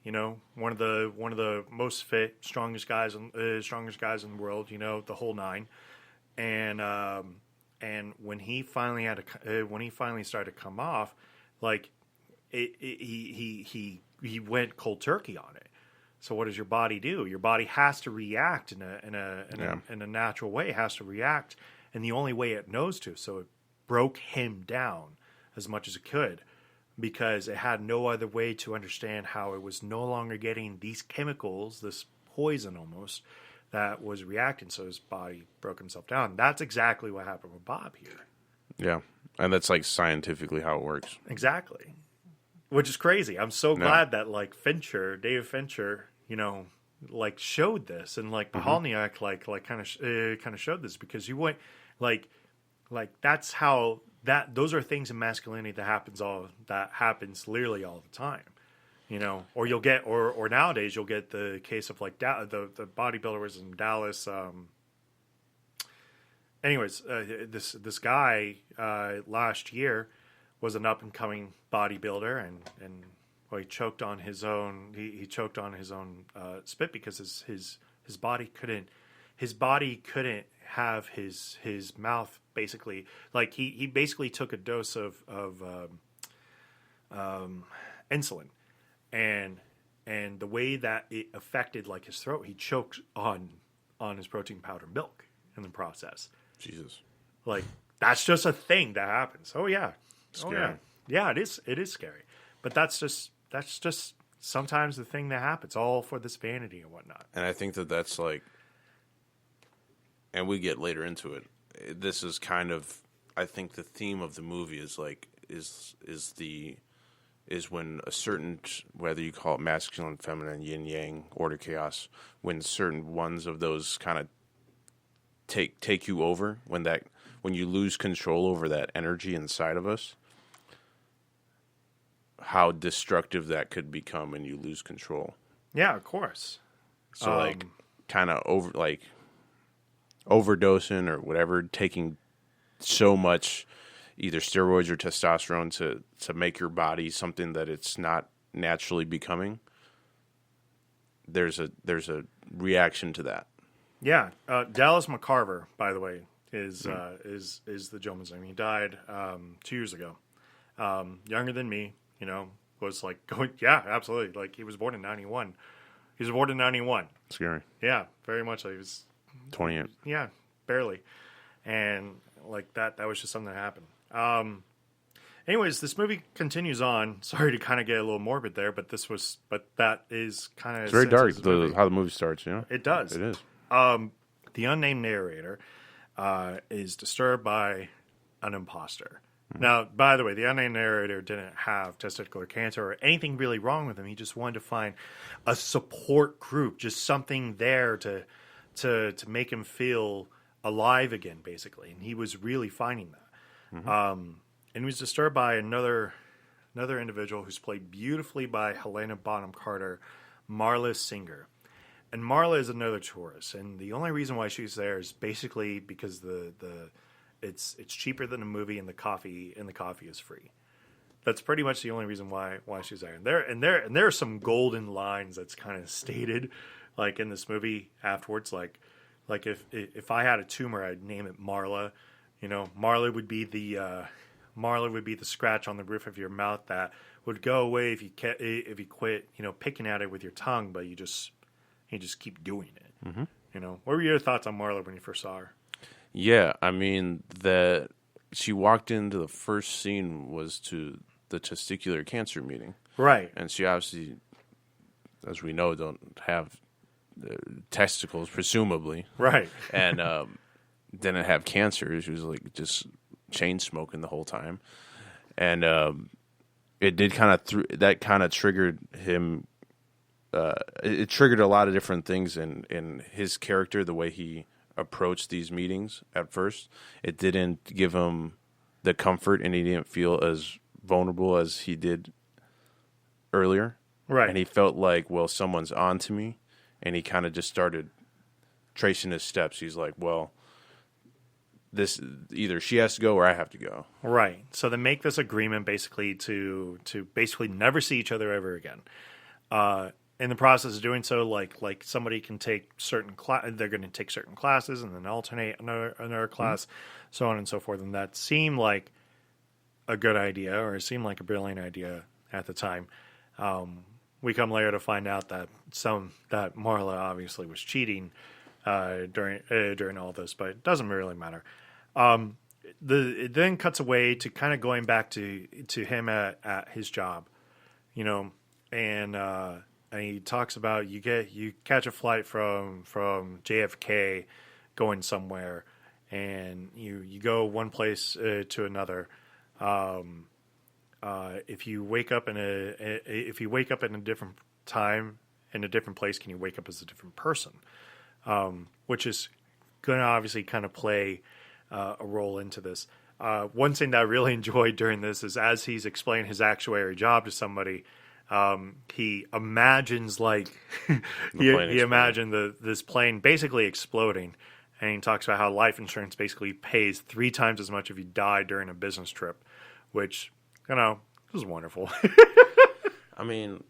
One of the most fit, strongest guys in the world. The whole nine. And when he finally started to come off, like he went cold turkey on it. So what does your body do? Your body has to react in a natural way. It has to react, and the only way it knows to. So it broke him down as much as it could, because it had no other way to understand how it was no longer getting these chemicals, this poison almost, that was reacting. So his body broke himself down. That's exactly what happened with Bob here. Yeah, and that's like scientifically how it works. Exactly. Which is crazy. I'm so glad that like David Fincher, like showed this, and like Pahalniak like kind of showed this, because you went like that's how those are things in masculinity that happens literally all the time, or you'll get or nowadays you'll get the case of like the bodybuilder was in Dallas. This guy last year was an up and coming bodybuilder, and he choked on his own. He choked on his own spit, because his body couldn't have his mouth basically, like he basically took a dose of insulin, and the way that it affected like his throat, he choked on his protein powder milk in the process. Jesus, like that's just a thing that happens. Oh yeah. Scary. Oh, yeah, it is scary, but that's just sometimes the thing that happens, all for this vanity and whatnot. And I think that's like, and we get later into it. This is kind of, I think the theme of the movie is like is when a certain, whether you call it masculine, feminine, yin yang, order, chaos, when certain ones of those kind of take you over, when you lose control over that energy inside of us, how destructive that could become when you lose control. Yeah, of course. So like kind of overdosing or whatever, taking so much either steroids or testosterone to make your body something that it's not naturally becoming. There's a reaction to that. Yeah, Dallas McCarver, by the way, is the gentleman's name. He died 2 years ago. Younger than me, was like going. Yeah, absolutely. Like he was born in 91. He was born in 91. Scary. Yeah, very much. Like he was 28. Yeah, barely. And like that was just something that happened. Anyways, this movie continues on. Sorry to kind of get a little morbid there, but that is kind of, it's very dark. How the movie starts, It does. It is. The unnamed narrator is disturbed by an imposter. Mm-hmm. Now, by the way, the unnamed narrator didn't have testicular cancer or anything really wrong with him. He just wanted to find a support group, just something there to make him feel alive again, basically. And he was really finding that. Mm-hmm. And he was disturbed by another individual who's played beautifully by Helena Bonham Carter, Marla Singer. And Marla is another tourist, and the only reason why she's there is basically because it's cheaper than the movie, and the coffee is free. That's pretty much the only reason why she's there. And there are some golden lines that's kind of stated, like in this movie afterwards, like if I had a tumor, I'd name it Marla. Marla would be the scratch on the roof of your mouth that would go away if you quit, picking at it with your tongue, but you just keep doing it. Mm-hmm. What were your thoughts on Marla when you first saw her? Yeah, I mean, that she walked into the first scene was to the testicular cancer meeting. Right. And she obviously, as we know, don't have testicles, presumably. Right. And didn't have cancer. She was like just chain smoking the whole time. And it did kind of triggered him. It triggered a lot of different things in his character, the way he approached these meetings at first. It didn't give him the comfort, and he didn't feel as vulnerable as he did earlier. Right. And he felt like, well, someone's on to me, and he kind of just started tracing his steps. He's like, well, this either she has to go or I have to go. Right. So they make this agreement basically to basically never see each other ever again. In the process of doing so, like somebody can take they're going to take certain classes and then alternate another class, so on and so forth. And that seemed like a good idea, or it seemed like a brilliant idea at the time. we come later to find out that Marla obviously was cheating during all this, but it doesn't really matter. It then cuts away to kind of going back to him at his job, and he talks about you catch a flight from JFK going somewhere, and you go one place to another. If you wake up in a different time in a different place, can you wake up as a different person? Which is going to obviously kind of play a role into this. One thing that I really enjoyed during this is as he's explaining his actuary job to somebody, he imagines he imagined this plane basically exploding, and he talks about how life insurance basically pays 3 times as much if you die during a business trip, which was wonderful. I mean,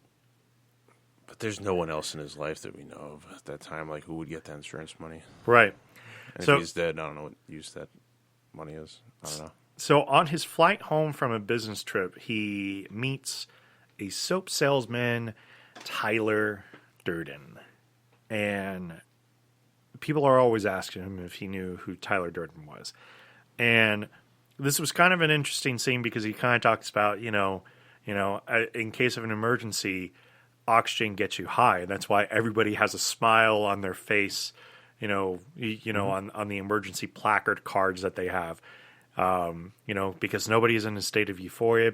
but there's no one else in his life that we know of at that time, who would get that insurance money. Right. And if he's dead, I don't know what use that money is. I don't know. So on his flight home from a business trip, he meets a soap salesman, Tyler Durden. And people are always asking him if he knew who Tyler Durden was. And this was kind of an interesting scene because he kind of talks about, in case of an emergency, oxygen gets you high. That's why everybody has a smile on their face, on the emergency placard cards that they have, because nobody's in a state of euphoria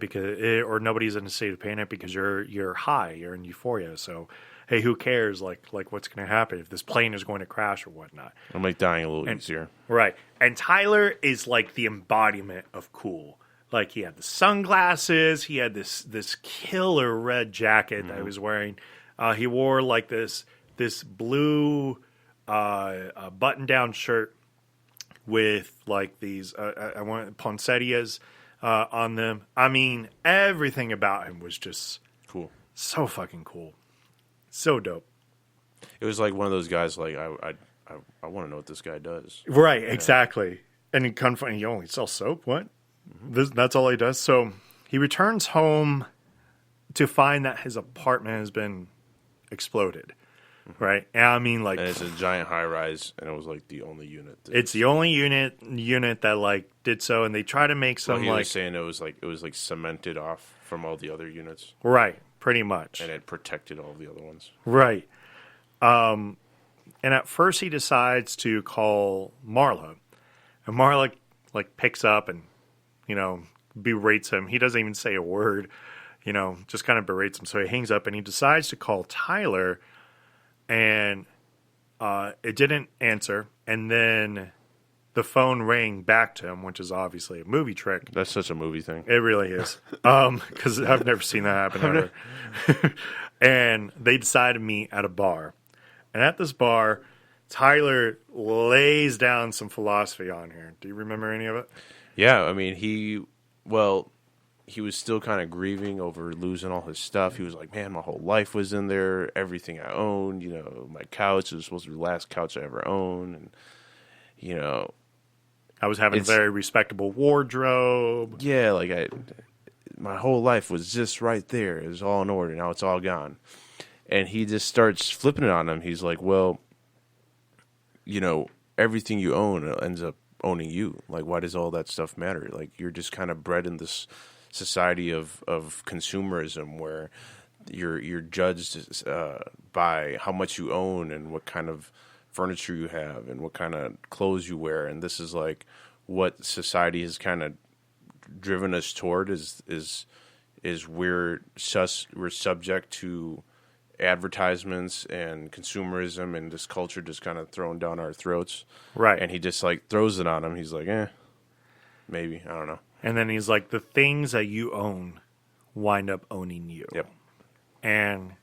or nobody's in a state of panic because you're high, you're in euphoria. So, hey, who cares? Like what's going to happen if this plane is going to crash or whatnot? I'm dying a little easier. Right. And Tyler is the embodiment of cool. He had the sunglasses. He had this killer red jacket that he was wearing. He wore this blue button-down shirt with these I want poinsettias on them. I mean, everything about him was just cool. So fucking cool. So dope. It was one of those guys I want to know what this guy does. Right, exactly. And he only sells soap. What? That's all he does. So he returns home to find that his apartment has been exploded. Right? And I mean, and it's a giant high rise, and it was the only unit. It's the only unit that did so, and they try to make some he was saying it was cemented off from all the other units. Right, pretty much. And it protected all the other ones. Right. And at first he decides to call Marla, and Marla picks up and berates him. He doesn't even say a word, just kind of berates him. So he hangs up and he decides to call Tyler, and it didn't answer. And then the phone rang back to him, which is obviously a movie trick. That's such a movie thing. It really is. Because I've never seen that happen ever. And they decide to meet at a bar. And at this bar, Tyler lays down some philosophy on here. Do you remember any of it? Yeah, I mean, he was still kind of grieving over losing all his stuff. He was like, man, my whole life was in there. Everything I owned, my couch was supposed to be the last couch I ever owned. And, I was having a very respectable wardrobe. Yeah, my whole life was just right there. It was all in order. Now it's all gone. And he just starts flipping it on him. He's like, well, everything you own ends up owning you. Why does all that stuff matter? You're just kind of bred in this society of consumerism where you're judged by how much you own and what kind of furniture you have and what kind of clothes you wear. And this is what society has kind of driven us toward is we're subject to advertisements and consumerism and this culture just kind of thrown down our throats. Right. And he just throws it on him. He's like, maybe, I don't know. And then he's like, the things that you own wind up owning you. Yep. And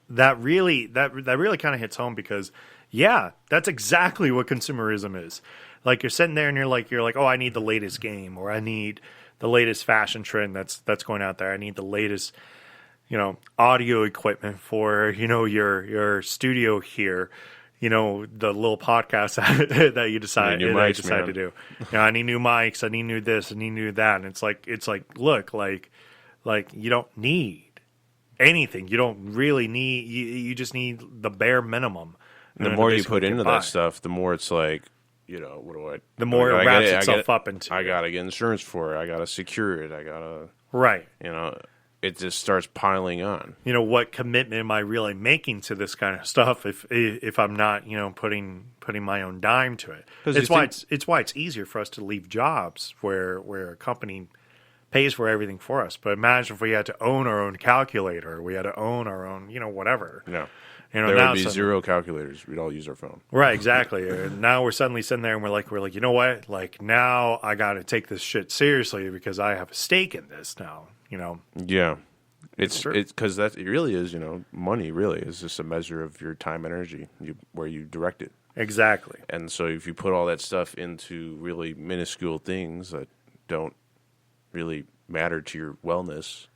that really kind of hits home because, yeah, that's exactly what consumerism is. You're sitting there and you're like, oh, I need the latest game, or I need the latest fashion trend that's going out there. I need the latest, audio equipment for, your studio here. The little podcast that you decide to do. I need new mics. I need new this. I need new that. And it's like, look, you don't need anything. You don't really need. You just need the bare minimum. The more you put into that stuff, the more it's like, what do I? The more it wraps itself up into. I gotta get insurance for it. I gotta secure it. I gotta. Right. It just starts piling on. What commitment am I really making to this kind of stuff if I'm not, putting my own dime to it? It's why it's easier for us to leave jobs where a company pays for everything for us. But imagine if we had to own our own calculator, we had to own our own, whatever. No. There would be zero calculators. We'd all use our phone. Right, exactly. And now we're suddenly sitting there and we're like, you know what? Like, now I got to take this shit seriously because I have a stake in this now, Yeah. It's because it really is, money really is just a measure of your time, energy, where you direct it. Exactly. And so if you put all that stuff into really minuscule things that don't really matter to your wellness,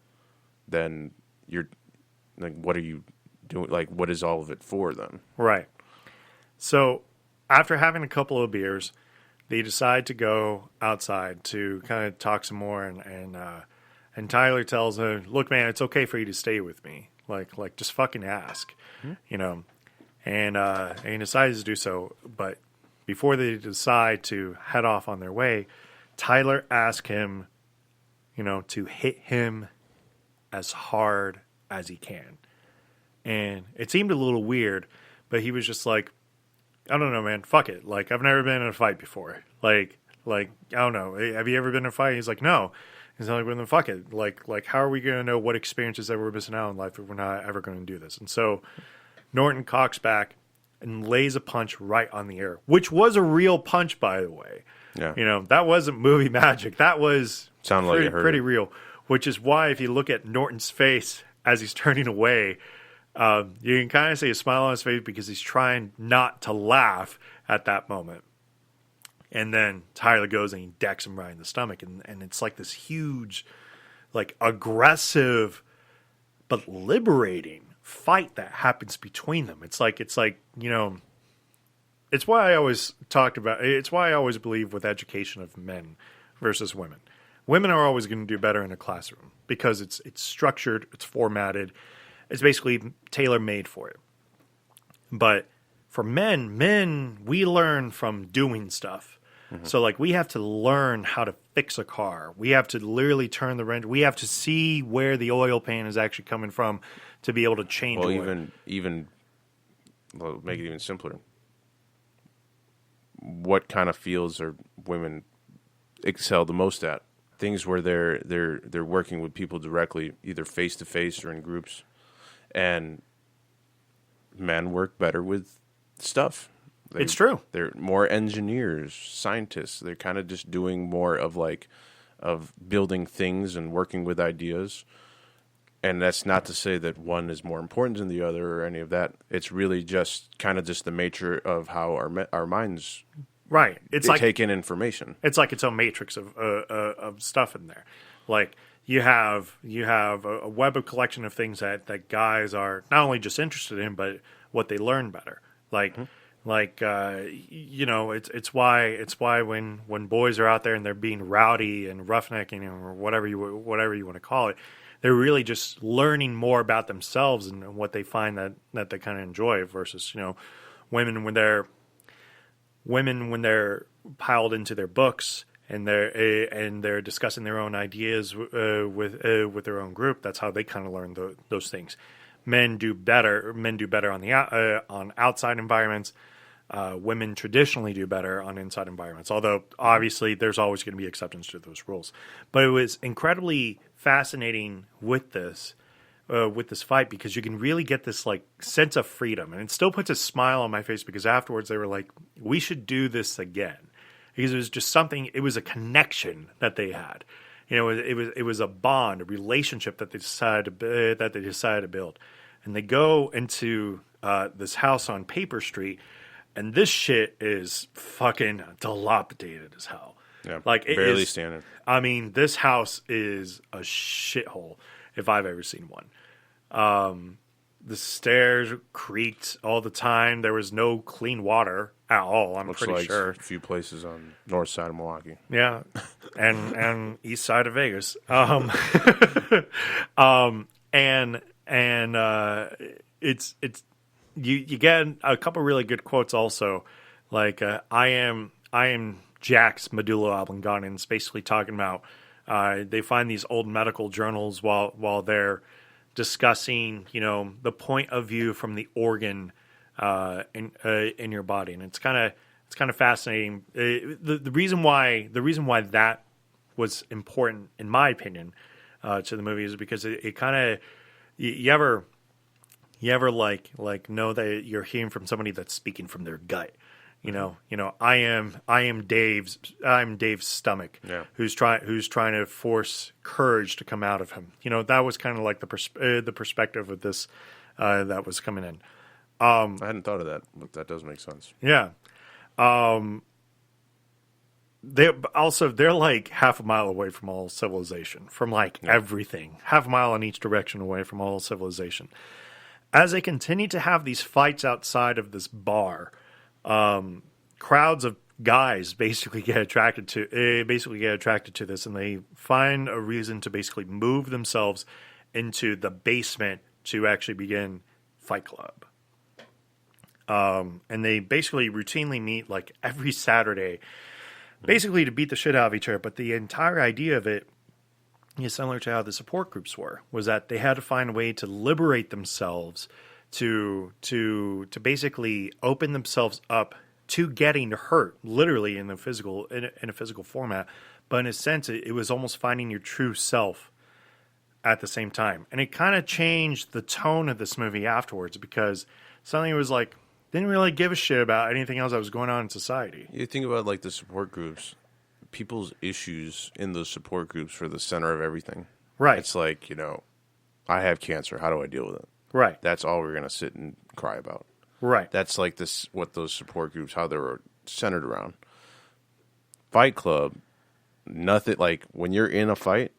then you're like, what are you doing? Like, what is all of it for then? Right. So after having a couple of beers, they decide to go outside to kind of talk some more, and Tyler tells her, "Look, man, it's okay for you to stay with me. Like just fucking ask, And he decides to do so. But before they decide to head off on their way, Tyler asks him, to hit him as hard as he can. And it seemed a little weird, but he was just like, I don't know, man, fuck it. Like, I've never been in a fight before. Like, I don't know. Have you ever been in a fight? He's like, no. He's like, well, then fuck it. Like, how are we going to know what experiences that we're missing out in life if we're not ever going to do this? And so Norton cocks back and lays a punch right on the air, which was a real punch, by the way. Yeah. That wasn't movie magic. That was pretty real, which is why if you look at Norton's face as he's turning away, you can kind of see a smile on his face because he's trying not to laugh at that moment. And then Tyler goes and he decks him right in the stomach. And it's like this huge, like aggressive, but liberating fight that happens between them. It's like, it's why I always it's why I always believe with education of men versus women. Women are always going to do better in a classroom because it's structured, it's formatted, it's basically tailor-made for it. But for men, we learn from doing stuff. Mm-hmm. So, like, we have to learn how to fix a car. We have to literally turn the wrench. We have to see where the oil pan is actually coming from to be able to change oil. Well, make it even simpler. What kind of fields are women excel the most at? Things where they're working with people directly, either face to face or in groups, and men work better with stuff. It's true. They're more engineers, scientists. They're kind of just doing more of building things and working with ideas. And that's not to say that one is more important than the other or any of that. It's really just kind of just the nature of how our minds take in information. It's like its own matrix of stuff in there. Like you have a web of collection of things that guys are not only just interested in, but what they learn better. Like. Mm-hmm. It's why when boys are out there and they're being rowdy and roughnecking or whatever you want to call it, they're really just learning more about themselves and what they find that they kind of enjoy versus women when they're piled into their books and they're discussing their own ideas with their own group. That's how they kind of learn those things. Men do better on outside environments. Women traditionally do better on inside environments, although obviously there's always going to be exceptions to those rules. But it was incredibly fascinating with this fight because you can really get this like sense of freedom, and it still puts a smile on my face because afterwards they were like, "We should do this again," because it was just something. It was a connection that they had. It was a bond, a relationship that they decided to build, and they go into this house on Paper Street. And this shit is fucking dilapidated as hell. Yeah, like barely standing. I mean, this house is a shithole if I've ever seen one. The stairs creaked all the time. There was no clean water at all. I'm pretty sure. A few places on north side of Milwaukee. Yeah, and east side of Vegas. And and it's you get a couple really good quotes also, like I am Jack's medulla oblongata. And it's basically talking about they find these old medical journals while they're discussing, the point of view from the organ in your body, and it's kind of fascinating. The reason why that was important, in my opinion, to the movie is because it kind of you ever like know that you're hearing from somebody that's speaking from their gut. I am Dave's stomach, who's trying to force courage to come out of him. That was kind of like the perspective of this that was coming in. I hadn't thought of that, but that does make sense. Yeah. They're like half a mile away from all civilization, from everything, half a mile in each direction away from all civilization. As they continue to have these fights outside of this bar, crowds of guys basically get attracted to this, and they find a reason to basically move themselves into the basement to actually begin Fight Club. And they basically routinely meet like every Saturday, basically to beat the shit out of each other. But the entire idea of it is similar to how the support groups was that they had to find a way to liberate themselves to basically open themselves up to getting hurt, literally in a physical format. But in a sense, it was almost finding your true self at the same time. And it kind of changed the tone of this movie afterwards, because suddenly it was like, didn't really give a shit about anything else that was going on in society. You think about like the support groups, people's issues in those support groups are the center of everything. Right. It's like, I have cancer. How do I deal with it? Right. That's all we're going to sit and cry about. Right. That's like this, what those support groups, how they were centered around. Fight Club, nothing, like when you're in a fight,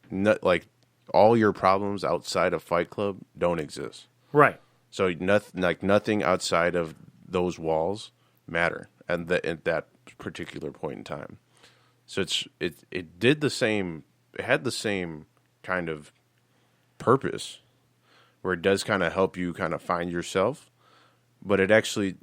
like all your problems outside of Fight Club don't exist. Right. So nothing outside of those walls matter at that particular point in time. So it did the same. It had the same kind of purpose, where it does kind of help you kind of find yourself, but it actually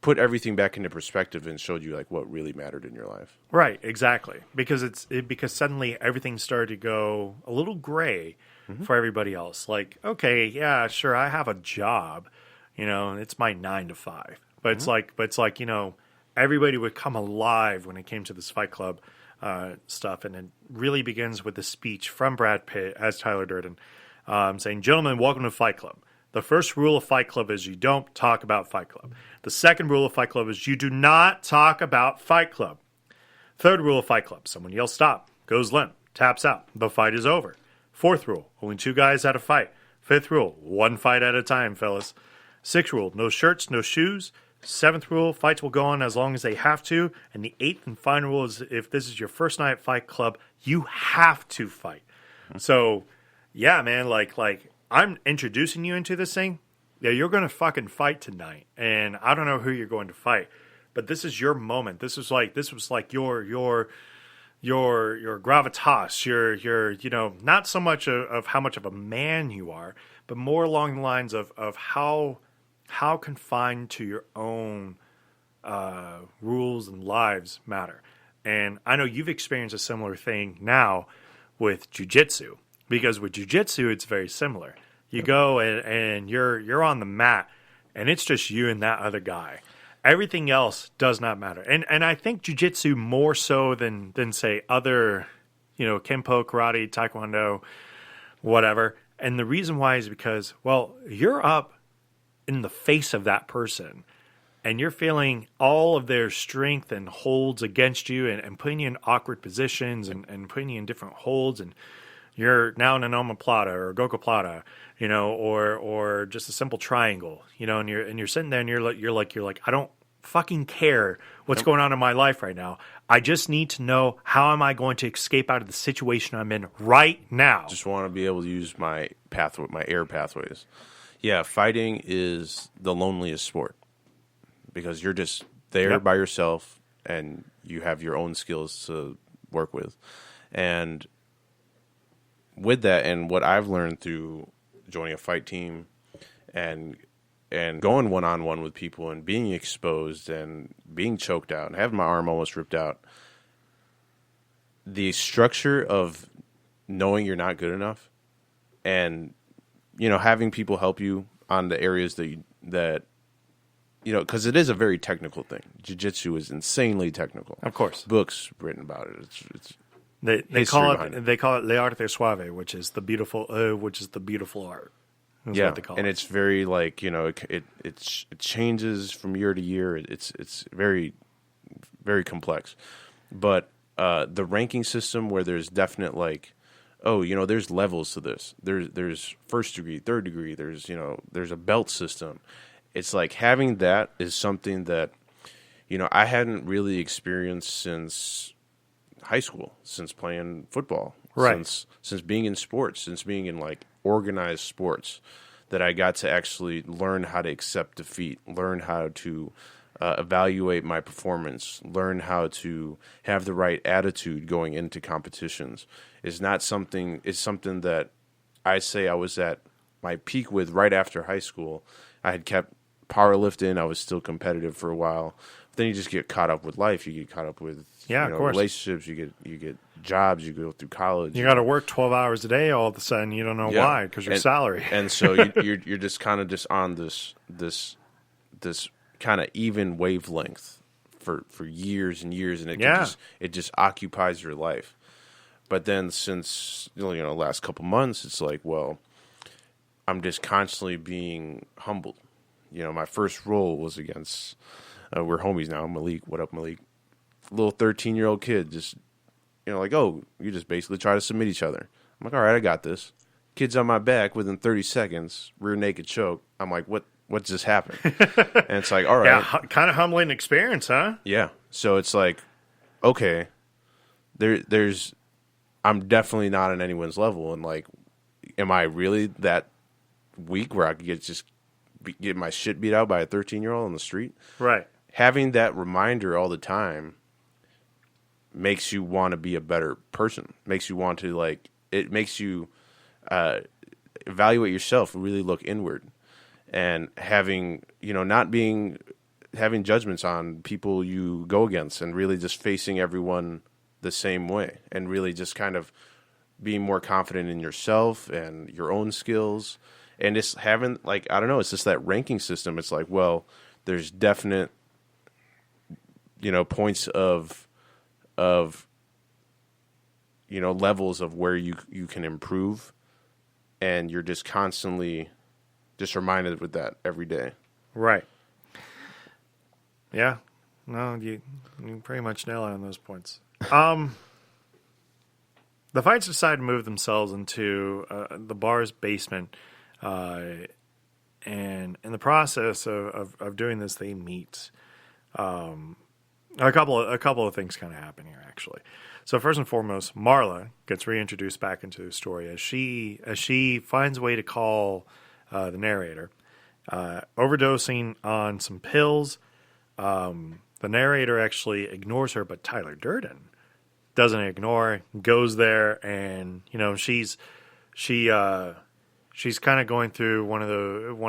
put everything back into perspective and showed you like what really mattered in your life. Right, exactly. Because because suddenly everything started to go a little gray for everybody else. Like, okay, yeah, sure, I have a job, it's my 9 to 5. But it's like, everybody would come alive when it came to this Fight Club stuff, and it really begins with the speech from Brad Pitt as Tyler Durden, saying, "Gentlemen, welcome to Fight Club. The first rule of Fight Club is you don't talk about Fight Club. The second rule of Fight Club is you do not talk about Fight Club. Third rule of Fight Club, someone yells stop, goes limp, taps out. The fight is over. Fourth rule, only 2 guys had a fight. Fifth rule, 1 fight at a time, fellas. Sixth rule, no shirts, no shoes. Seventh rule, fights will go on as long as they have to. And the 8th and final rule is if this is your first night at Fight Club, you have to fight." So, yeah, man, like I'm introducing you into this thing. Yeah, you're going to fucking fight tonight. And I don't know who you're going to fight, but this is your moment. This was like your gravitas, your not so much of how much of a man you are, but more along the lines of how confined to your own rules and lives matter. And I know you've experienced a similar thing now with jiu-jitsu, because with jiu-jitsu it's very similar. You go and you're on the mat, and it's just you and that other guy. Everything else does not matter. And I think jiu-jitsu more so than say other, Kempo, karate, taekwondo, whatever. And the reason why is because, well, you're up in the face of that person, and you're feeling all of their strength and holds against you, and putting you in awkward positions and putting you in different holds, and you're now in an omoplata or a gogoplata, or just a simple triangle, and you're sitting there and you're like I don't fucking care what's going on in my life right now. I just need to know, how am I going to escape out of the situation I'm in right now? Just want to be able to use my pathway, my air pathways. Yeah, fighting is the loneliest sport, because you're just there by yourself and you have your own skills to work with. And with that, and what I've learned through joining a fight team and going one-on-one with people and being exposed and being choked out and having my arm almost ripped out, the structure of knowing you're not good enough and, having people help you on the areas that because it is a very technical thing. Jiu-jitsu is insanely technical. Of course. Books written about it. It's They call it l'arte suave, which is the beautiful art. That's what they call and it. it's very it changes from year to year. It's very, very complex, but the ranking system where there's definite there's levels to this. There's first degree, third degree. There's a belt system. It's like having that is something that I hadn't really experienced since high school, since playing football, right? Since being in sports, since being in organized sports, that I got to actually learn how to accept defeat, learn how to evaluate my performance, learn how to have the right attitude going into competitions. It's something that I say I was at my peak with right after high school. I had kept powerlifting. I was still competitive for a while. But then you just get caught up with life. You get caught up with relationships. You get jobs. You go through college. You got to work 12 hours a day. All of a sudden, you don't know why because your salary. And so you're just kind of just on this kind of even wavelength for years and years, and it just occupies your life. But then since the last couple months, it's like, well, I'm just constantly being humbled. My first role was against we're homies now. Malik, what up, Malik? Little 13-year-old kid, just you just basically try to submit each other. I'm like, all right, I got this. Kid's on my back within 30 seconds, rear naked choke. I'm like, what just happened? And it's like, all right, kind of humbling experience, huh? Yeah. So it's like, okay, there's I'm definitely not on anyone's level, and am I really that weak where I could get my shit beat out by a 13-year-old on the street? Right. Having that reminder all the time makes you want to be a better person. Makes you want to it makes you evaluate yourself, really look inward, and having judgments on people you go against, and really just facing everyone the same way, and really just kind of being more confident in yourself and your own skills. And just having I don't know, it's just that ranking system. It's like, well, there's definite points of levels of where you can improve, and you're just constantly just reminded with that every day. Right. Yeah. No, you pretty much nail it on those points. The fights decide to move themselves into the bar's basement, and in the process of doing this, they meet. A couple of things kind of happen here, actually. So first and foremost, Marla gets reintroduced back into the story as she finds a way to call the narrator, overdosing on some pills. The narrator actually ignores her, but Tyler Durden doesn't ignore, goes there, and she's kind of going through one of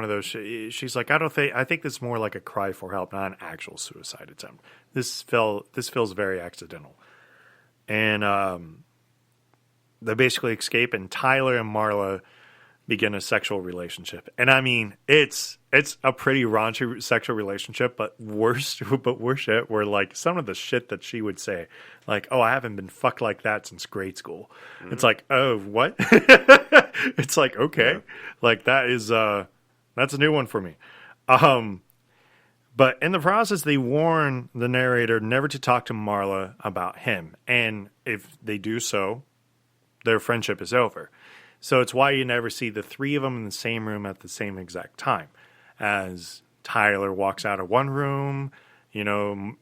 those. She's like, I think this is more like a cry for help, not an actual suicide attempt. This feels very accidental, and they basically escape, and Tyler and Marla begin a sexual relationship. And I mean, it's a pretty raunchy sexual relationship, but worse shit, where some of the shit that she would say, oh, I haven't been fucked like that since grade school. Mm-hmm. It's like, oh, what? It's like, okay. Yeah. That is that's a new one for me. But in the process, they warn the narrator never to talk to Marla about him. And if they do so, their friendship is over. So it's why you never see the three of them in the same room at the same exact time. As Tyler walks out of one room, Marla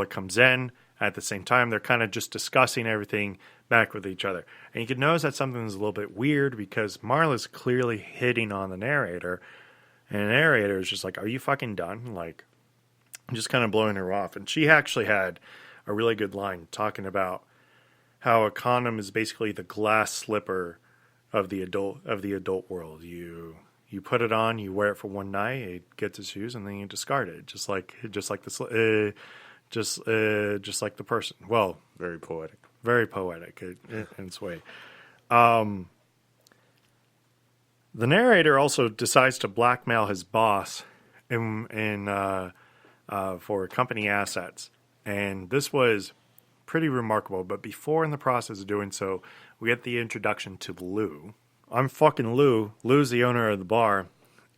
comes in at the same time. They're kind of just discussing everything back with each other. And you can notice that something's a little bit weird because Marla's clearly hitting on the narrator. And the narrator is just like, are you fucking done? Just kind of blowing her off. And she actually had a really good line talking about how a condom is basically the glass slipper of the adult world. You put it on, you wear it for one night, it gets its use, and then you discard it, just like the person. Well, Very poetic. very poetic in its way. The narrator also decides to blackmail his boss for company assets, and this was pretty remarkable. But before, in the process of doing so, we get the introduction to Lou. I'm fucking Lou. Lou's the owner of the bar,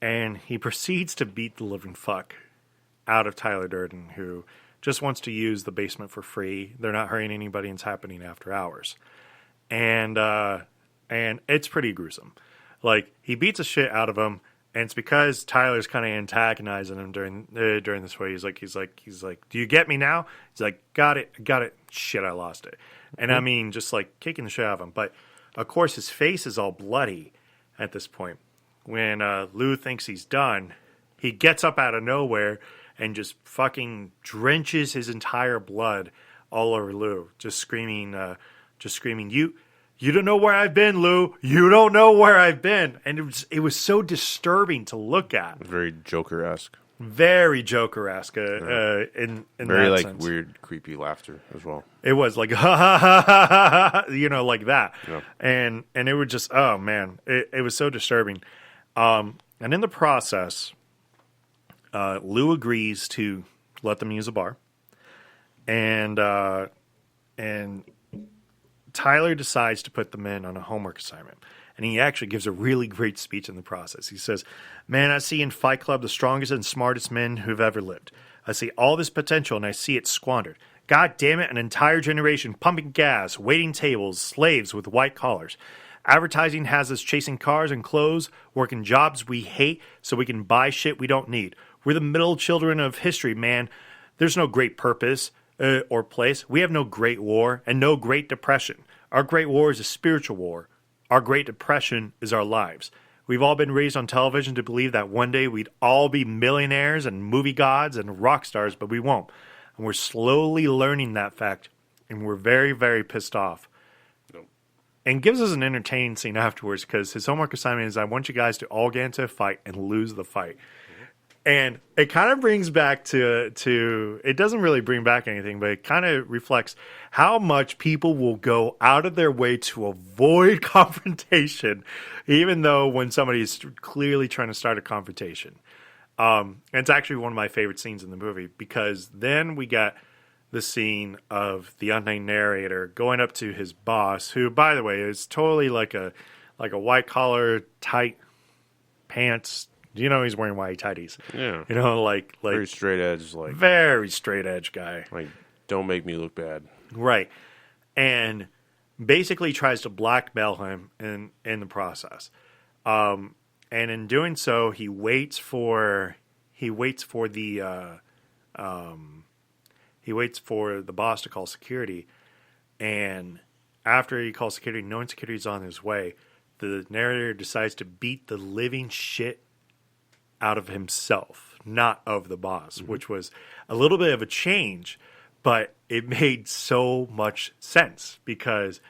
and he proceeds to beat the living fuck out of Tyler Durden, who just wants to use the basement for free. They're not hurting anybody, and it's happening after hours. And it's pretty gruesome. Like, he beats the shit out of him, and it's because Tyler's kind of antagonizing him during this way. He's like, do you get me now? He's like, got it. Shit, I lost it. And I mean, just like kicking the shit out of him. But of course, his face is all bloody at this point. When Lou thinks he's done, he gets up out of nowhere and just fucking drenches his entire blood all over Lou, just screaming, you don't know where I've been, Lou. You don't know where I've been. And it was so disturbing to look at. Very Joker-esque. Very Joker-esque in Very, that like, sense. weird, creepy laughter as well. It was like, ha, ha, ha, ha, ha, ha, like that. Yeah. And it would just, oh, man. It was so disturbing. And in the process, Lou agrees to let them use a bar. And Tyler decides to put the men on a homework assignment. And he actually gives a really great speech in the process. He says, man, I see in Fight Club the strongest and smartest men who've ever lived. I see all this potential and I see it squandered. God damn it, an entire generation pumping gas, waiting tables, slaves with white collars. Advertising has us chasing cars and clothes, working jobs we hate so we can buy shit we don't need. We're the middle children of history, man. There's no great purpose or place. We have no great war and no great depression. Our great war is a spiritual war. Our great depression is our lives. We've all been raised on television to believe that one day we'd all be millionaires and movie gods and rock stars, but we won't. And we're slowly learning that fact, and we're very, very pissed off. Nope. And gives us an entertaining scene afterwards, because his homework assignment is, I want you guys to all get into a fight and lose the fight. And it kind of brings back to it doesn't really bring back anything, but it kind of reflects how much people will go out of their way to avoid confrontation, even though when somebody is clearly trying to start a confrontation. And it's actually one of my favorite scenes in the movie, because then we got the scene of the unnamed narrator going up to his boss, who, by the way, is totally like a white collar, tight pants. You know, he's wearing white tighties. Yeah. You know, like Very straight edge, like, very straight edge guy. like, don't make me look bad. Right. And basically tries to blackmail him in the process. And in doing so, he waits for the boss to call security. And after he calls security, knowing security is on his way, the narrator decides to beat the living shit out of himself, not of the boss, which was a little bit of a change, but it made so much sense because,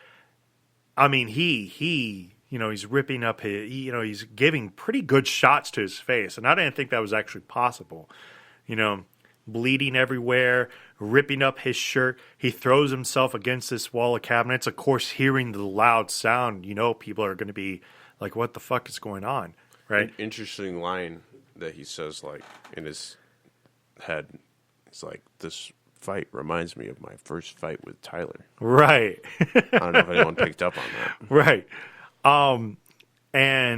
I mean, he he's ripping up he's giving pretty good shots to his face, and I didn't think that was actually possible. Bleeding everywhere, ripping up his shirt. He throws himself against this wall of cabinets. Of course, hearing the loud sound, people are going to be like, what the fuck is going on, right? An interesting line that he says, like, in his head. It's like, this fight reminds me of my first fight with Tyler. Right. I don't know if anyone picked up on that. Right. And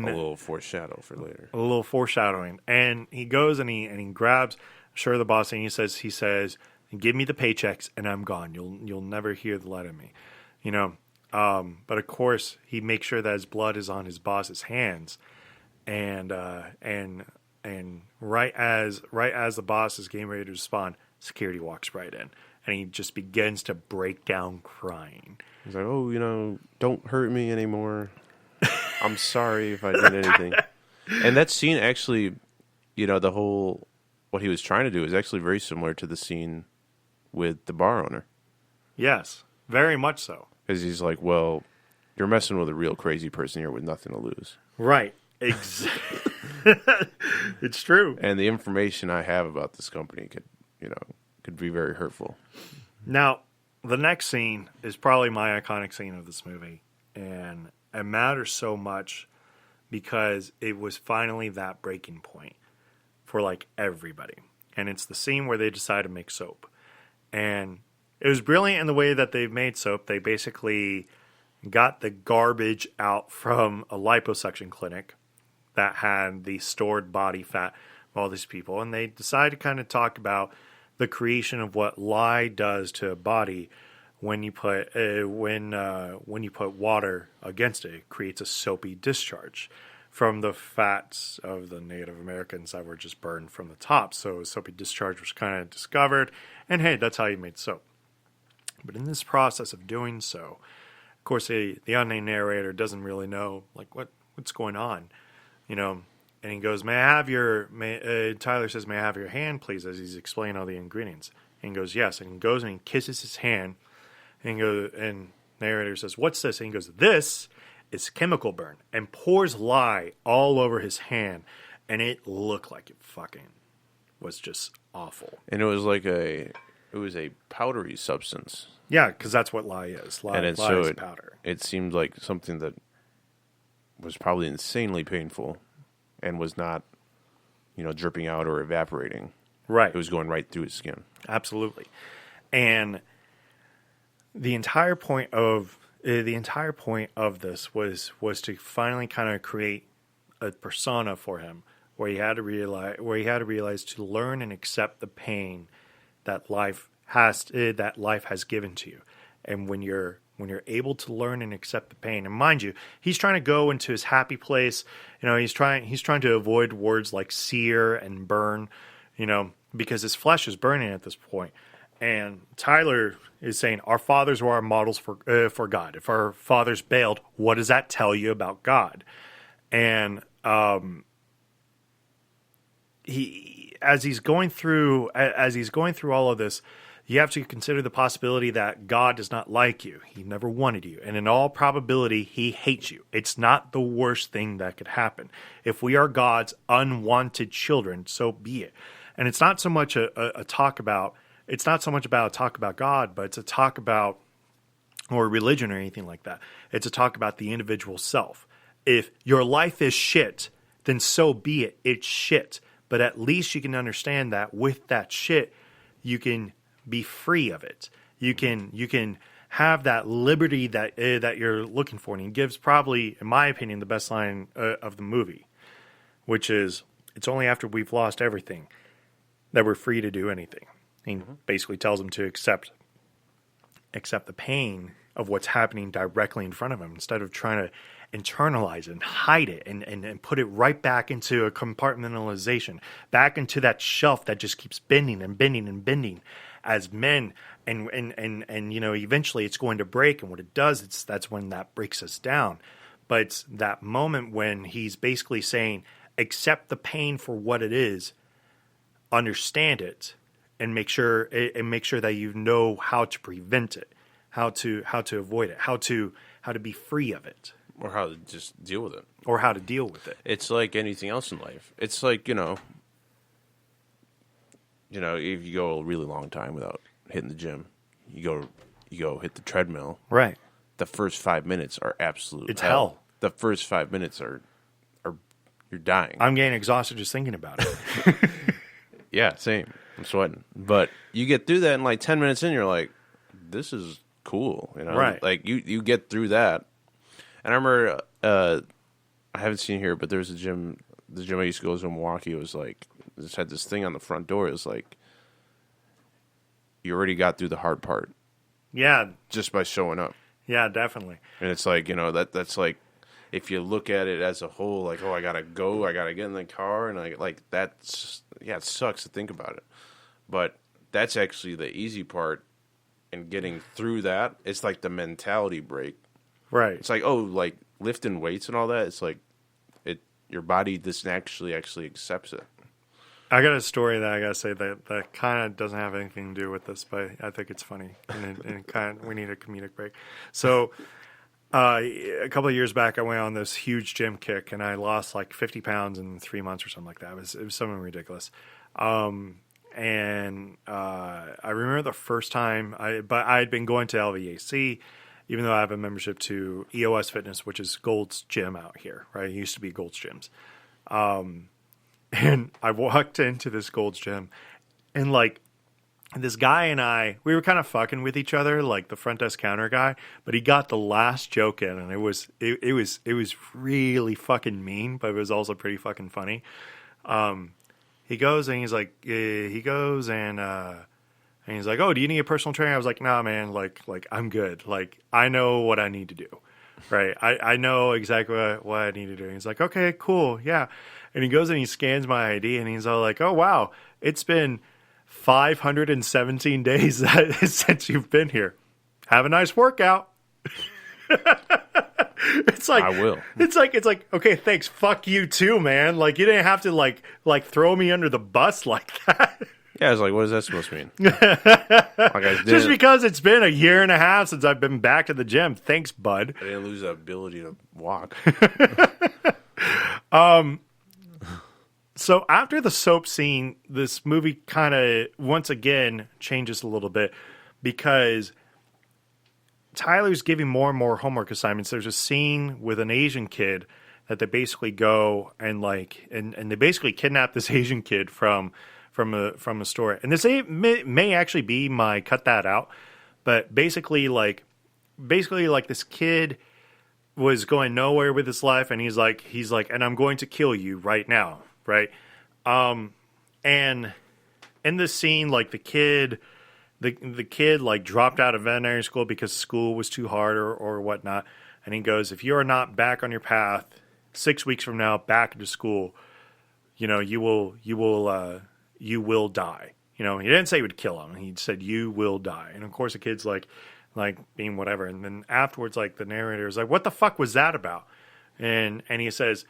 a little foreshadow for later. A little foreshadowing. And he goes and he grabs the boss, and he says, give me the paychecks and I'm gone. You'll never hear the light of me. But of course he makes sure that his blood is on his boss's hands. And right as the boss is getting ready to respond, security walks right in, and he just begins to break down crying. He's like, don't hurt me anymore. I'm sorry if I did anything. And that scene actually, the whole, what he was trying to do is actually very similar to the scene with the bar owner. Yes, very much so. Because he's like, well, you're messing with a real crazy person here with nothing to lose. Right. It's true. And the information I have about this company could be very hurtful. Now, the next scene is probably my iconic scene of this movie. And it matters so much because it was finally that breaking point for like everybody. And it's the scene where they decide to make soap. And it was brilliant in the way that they made soap. They basically got the garbage out from a liposuction clinic that had the stored body fat of all these people. And they decided to kind of talk about the creation of what lye does to a body when you put water against it. It creates a soapy discharge from the fats of the Native Americans that were just burned from the top. So a soapy discharge was kind of discovered, and hey, that's how you made soap. But in this process of doing so, of course, the unnamed narrator doesn't really know like what's going on, and he goes, Tyler says, may I have your hand, please, as he's explaining all the ingredients. And he goes, yes. And he goes and he kisses his hand, and narrator says, what's this? And he goes, this is chemical burn, and pours lye all over his hand, and it looked like it fucking was just awful. And it was like a powdery substance. Yeah, because that's what lye is. Lye is powder. It seemed like something that was probably insanely painful and was not, dripping out or evaporating. Right. It was going right through his skin. Absolutely. And the entire point of this was to finally kind of create a persona for him where he had to realize to learn and accept the pain that life has given to you. And when you're able to learn and accept the pain, and mind you, he's trying to go into his happy place. He's trying to avoid words like sear and burn, because his flesh is burning at this point. And Tyler is saying, our fathers were our models for God. If our fathers bailed, what does that tell you about God? And as he's going through all of this, you have to consider the possibility that God does not like you. He never wanted you. And in all probability, he hates you. It's not the worst thing that could happen. If we are God's unwanted children, so be it. And it's not so much a talk about God, but it's a talk about, or religion or anything like that. It's a talk about the individual self. If your life is shit, then so be it. It's shit. But at least you can understand that with that shit, you can be free of it. You can have that liberty that you're looking for. And he gives probably, in my opinion, the best line of the movie, which is, it's only after we've lost everything that we're free to do anything. He basically tells him to accept the pain of what's happening directly in front of him instead of trying to internalize it and hide it and put it right back into a compartmentalization, back into that shelf that just keeps bending and bending and bending as men. And eventually it's going to break. And what it does, that's when that breaks us down. But it's that moment when he's basically saying, accept the pain for what it is, understand it, and make sure that you know how to prevent it, how to avoid it, how to be free of it, or how to just deal with it, It's like anything else in life. It's like if you go a really long time without hitting the gym, you go hit the treadmill. Right. The first 5 minutes are absolute. It's hell. The first 5 minutes are you're dying. I'm getting exhausted just thinking about it. Yeah, same. I'm sweating. But you get through that in like 10 minutes in, you're like, this is cool. Right. Like you get through that. And I remember, I haven't seen it here, but there was the gym I used to go to in Milwaukee. It was like, it just had this thing on the front door. It was like, you already got through the hard part. Yeah. Just by showing up. Yeah, definitely. And it's like, that's like, if you look at it as a whole, like, oh, I gotta go, I gotta get in the car, and it sucks to think about it. But that's actually the easy part in getting through that. It's like the mentality break. Right. It's like, oh, like lifting weights and all that. It's like your body just actually accepts it. I got a story that I gotta say that kind of doesn't have anything to do with this, but I think it's funny, and kind of we need a comedic break. So, a couple of years back, I went on this huge gym kick, and I lost like 50 pounds in 3 months or something like that. It was something ridiculous. And I remember the first time but I had been going to LVAC, even though I have a membership to EOS Fitness, which is Gold's gym out here, right? It used to be Gold's gyms. And I walked into this Gold's gym, and like this guy and we were kind of fucking with each other, like the front desk counter guy, but he got the last joke in, and it was really fucking mean, but it was also pretty fucking funny. He goes and he's like, and he's like, oh, do you need a personal trainer? I was like, nah, man, like I'm good. Like, I know what I need to do, right? I know exactly what I need to do. And he's like, okay, cool, yeah. And he goes and he scans my ID, and he's all like, oh, wow, it's been 517 days since you've been here. Have a nice workout. It's like, I will. It's like, okay, thanks. Fuck you too, man. Like, you didn't have to like throw me under the bus like that. Yeah, I was like, what is that supposed to mean? Like, just because it's been a year and a half since I've been back to the gym. Thanks, bud. I didn't lose the ability to walk. So after the soap scene, this movie kind of once again changes a little bit because Tyler's giving more and more homework assignments. There's a scene with an Asian kid that they basically go and and they basically kidnap this Asian kid from a store. And this may actually be my cut that out, but basically this kid was going nowhere with his life, and he's like, and I'm going to kill you right now, right? And in this scene, like the kid like dropped out of veterinary school because school was too hard or whatnot. And he goes, if you are not back on your path 6 weeks from now, back into school, you know, you will die. You know, he didn't say he would kill him. He said, you will die. And of course the kid's like being whatever. And then afterwards, like the narrator is like, what the fuck was that about? And he says,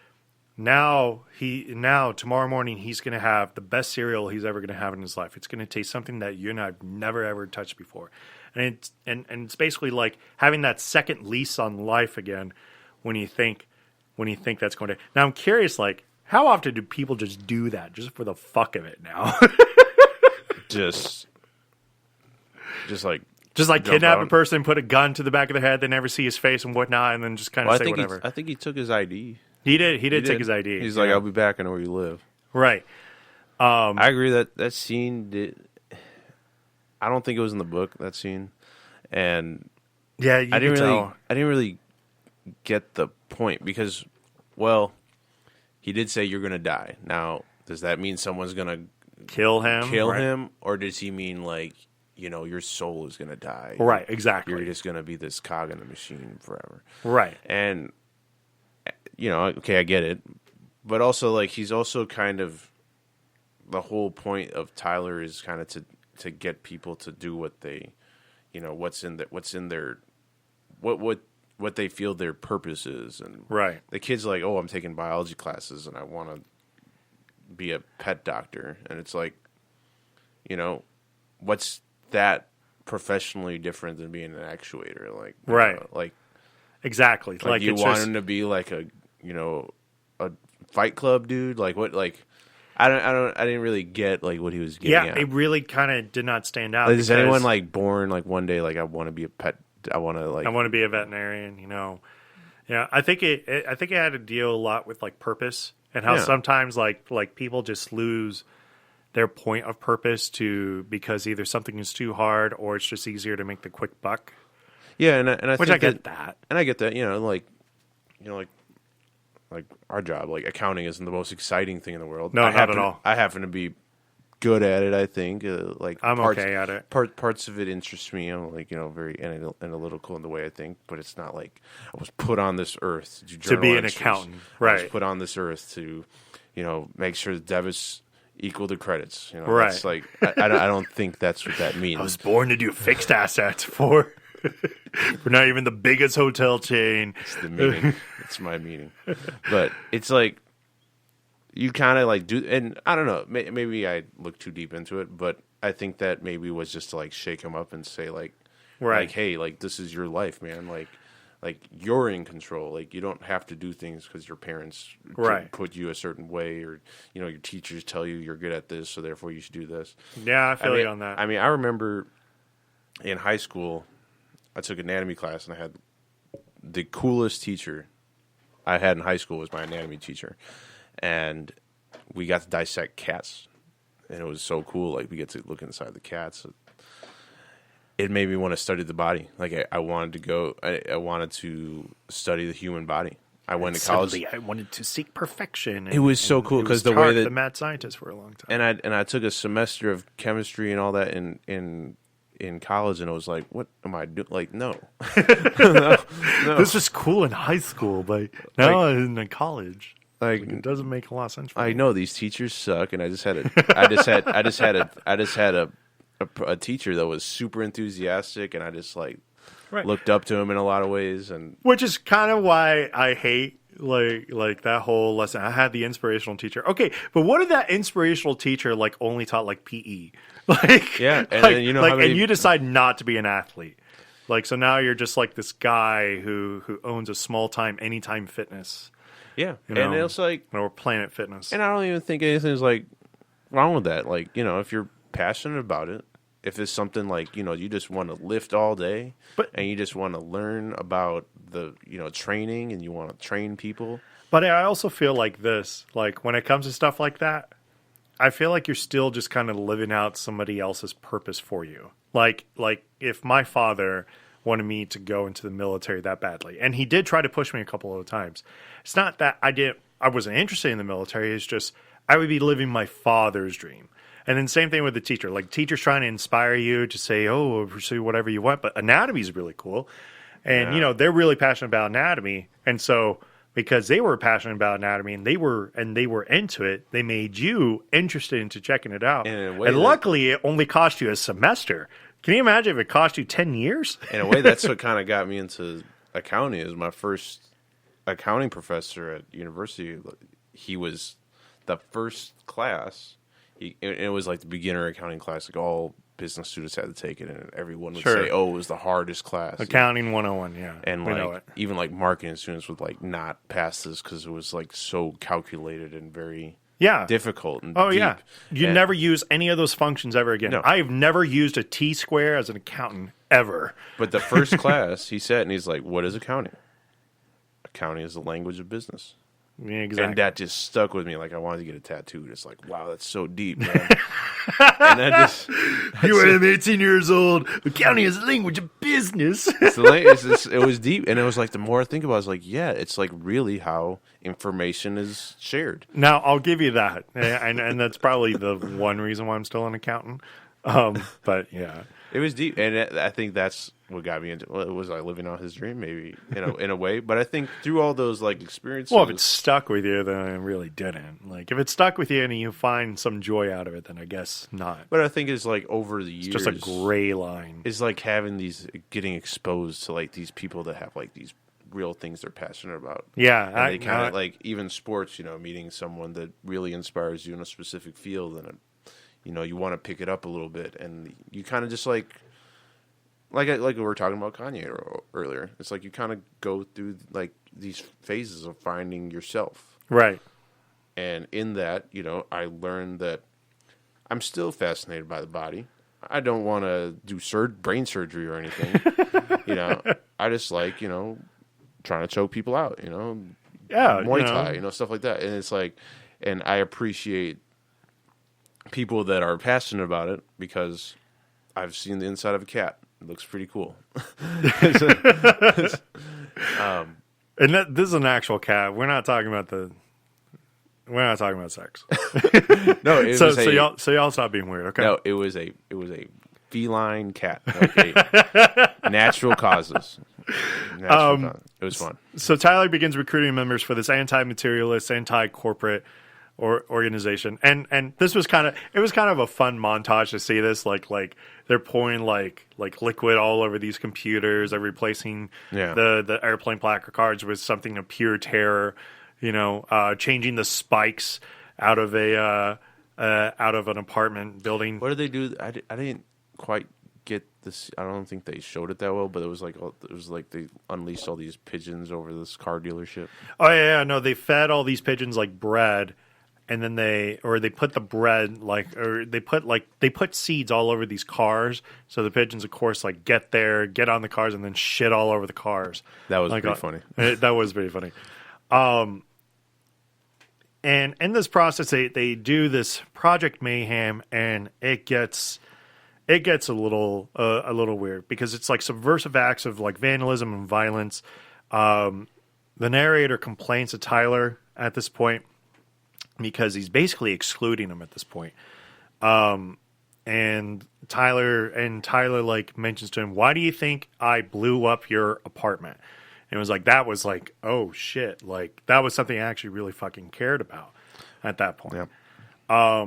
Now tomorrow morning he's going to have the best cereal he's ever going to have in his life. It's going to taste something that you and I've never ever touched before, and it's basically like having that second lease on life again when you think that's going to. Now I'm curious, like how often do people just do that just for the fuck of it now? just like kidnap a person, put a gun to the back of their head, they never see his face and whatnot, and then just kind of say whatever. I think he took his ID. He did take his ID. He's like, I'll be back. I know where you live. Right. I agree that scene I don't think it was in the book, that scene. And yeah, I didn't really get the point because, well, he did say you're going to die. Now, does that mean someone's going to kill him? Or does he mean like, you know, your soul is going to die? Right, exactly. You're just going to be this cog in the machine forever. Right. And you know, okay, I get it, but also like he's also kind of the whole point of Tyler is kind of to get people to do what they, you know, what they feel their purpose is, and right. The kid's like, oh, I'm taking biology classes and I want to be a pet doctor, and it's like, you know, what's that professionally different than being an actuator? Like, right, like exactly. Like you want him to be like a, you know, a Fight Club dude? Like what? Like I didn't really get like what he was getting at. It really kind of did not stand out. Like, is anyone like born like one day like I want to be a pet? I want to be a veterinarian. You know, yeah. I think it had to deal a lot with like purpose and how sometimes like people just lose their point of purpose because either something is too hard or it's just easier to make the quick buck. Yeah, and I which think I get that, and I get that. You know, like our job, like accounting isn't the most exciting thing in the world. No, not at all. I happen to be good at it. I think like I'm okay at it. Parts of it interest me. I'm like, you know, very analytical in the way I think, but it's not like I was put on this earth to be an accountant. Right. I was put on this earth to, you know, make sure the debits equal the credits. You know, right. It's like I don't think that's what that means. I was born to do fixed assets for not even the biggest hotel chain. It's the meaning. It's my meaning. But it's like you kind of like do, and I don't know, maybe I look too deep into it, but I think that maybe was just to like shake him up and say like, like, hey, like this is your life, man. Like you're in control. Like you don't have to do things because your parents put you a certain way, or your teachers tell you you're good at this, so therefore you should do this. Yeah, I feel you on that. I mean, I remember in high school, I took anatomy class, and I had the coolest teacher I had in high school was my anatomy teacher, and we got to dissect cats, and it was so cool. Like we get to look inside the cats. It made me want to study the body. Like I wanted to go. I wanted to study the human body. I went to college. I wanted to seek perfection. It was so cool because the way that the mad scientist for a long time. And I took a semester of chemistry and all that in college, and it was like, what am I doing? Like, no. No. This is cool in high school, but now in college, like it doesn't make a lot of sense. For me. I know these teachers suck, and I just had a teacher that was super enthusiastic, and I just looked up to him in a lot of ways, and which is kind of why I hate like that whole lesson. I had the inspirational teacher. Okay, but what if that inspirational teacher only taught PE? And then and you decide not to be an athlete. So now you're just this guy who owns a small time Anytime Fitness. Yeah, and it's or Planet Fitness. And I don't even think anything's wrong with that. If you're passionate about it, if it's something you just want to lift all day, and you just want to learn about the training, and you want to train people. But I also feel this, when it comes to stuff like that, I feel like you're still just kind of living out somebody else's purpose for you. Like if my father wanted me to go into the military that badly, and he did try to push me a couple of times. It's not that I wasn't interested in the military. It's just I would be living my father's dream. And then same thing with the teacher. Teachers trying to inspire you to say, oh, pursue whatever you want. But anatomy is really cool. And, they're really passionate about anatomy. And so because they were passionate about anatomy and they were into it, they made you interested into checking it out. And luckily, it only cost you a semester. Can you imagine if it cost you 10 years? In a way, that's what kind of got me into accounting. Is my first accounting professor at university. He was the first class. It was the beginner accounting class. All business students had to take it, and everyone would say, "Oh, it was the hardest class." Accounting 101, yeah. And even marketing students would not pass this because it was so calculated and very difficult and deep. Yeah. You never use any of those functions ever again. No. I've never used a T-square as an accountant ever. But the first class, he said, and he's like, "What is accounting? Accounting is the language of business." Yeah, exactly. And that just stuck with me. I wanted to get a tattoo. It's wow, that's so deep, man. And I'm 18 years old. Accounting is the language of business. It was deep. And it was the more I think about it, it's really how information is shared. Now, I'll give you that. And that's probably the one reason why I'm still an accountant. But, yeah. It was deep. And I think that's what got me into it. Was living out his dream, maybe, in a way. But I think through all those, experiences... Well, if it stuck with you, then it really didn't. If it stuck with you and you find some joy out of it, then I guess not. But I think it's, over the years... It's just a gray line. It's getting exposed to, these people that have, these real things they're passionate about. Yeah. And they kind of, even sports, meeting someone that really inspires you in a specific field, and you want to pick it up a little bit, and you kind of just like we were talking about Kanye earlier. It's you kind of go through these phases of finding yourself, right? And in that, I learned that I'm still fascinated by the body. I don't want to do brain surgery or anything. I just trying to choke people out. Muay Thai, stuff like that, and it's and I appreciate people that are passionate about it because I've seen the inside of a cat. It looks pretty cool. And this is an actual cat. We're not talking about sex. No, so y'all stop being weird, okay? No, it was a feline cat. Natural causes. It was fun. So Tyler begins recruiting members for this anti-materialist, anti-corporate organization, and this was kind of a fun montage to see this. They're pouring liquid all over these computers. They're replacing the airplane placards with something of pure terror. Changing the spikes out of an apartment building. What did they do? I didn't quite get this. I don't think they showed it that well, but it was like they unleashed all these pigeons over this car dealership. Oh yeah, no, they fed all these pigeons like bread, and then they put the bread they put seeds all over these cars. So the pigeons, of course, like get on the cars, and then shit all over the cars. That was like, pretty funny. That was pretty funny. And in this process, they do this Project Mayhem, and it gets a little weird because it's like subversive acts of like vandalism and violence. The narrator complains to Tyler at this point because he's basically excluding him at this point. And Tyler like mentions to him, "Why do you think I blew up your apartment?" And it was like, that was like, oh shit, like that was something I actually really fucking cared about at that point. Yeah.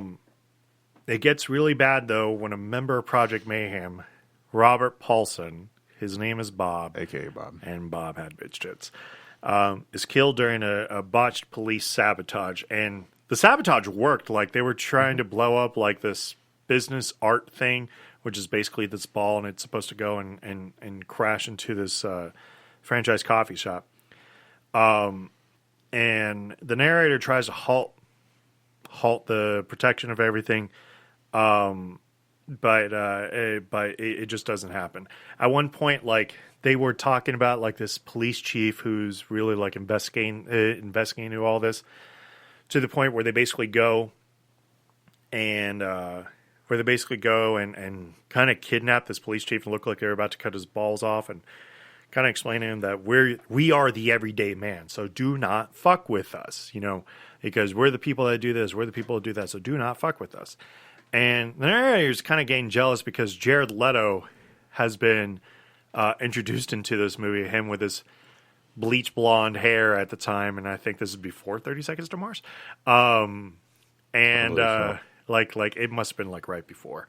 It gets really bad, though, when a member of Project Mayhem, Robert Paulson, his name is Bob. A.K.A. Bob. And Bob had bitch tits, is killed during a botched police sabotage. And the sabotage worked. Like, they were trying to blow up, like, this business art thing, which is basically this ball, and it's supposed to go and crash into this franchise coffee shop. And the narrator tries to halt the protection of everything. But it just doesn't happen. At one point, like they were talking about like this police chief who's really like investigating into all this, to the point where they basically go and kind of kidnap this police chief and look like they're about to cut his balls off, and kind of explain to him that we are the everyday man, so do not fuck with us, because we're the people that do this, we're the people that do that, so do not fuck with us. And the narrator's kind of getting jealous because Jared Leto has been introduced into this movie, him with his bleach blonde hair at the time, and I think this is before 30 Seconds to Mars. Like it must have been like right before.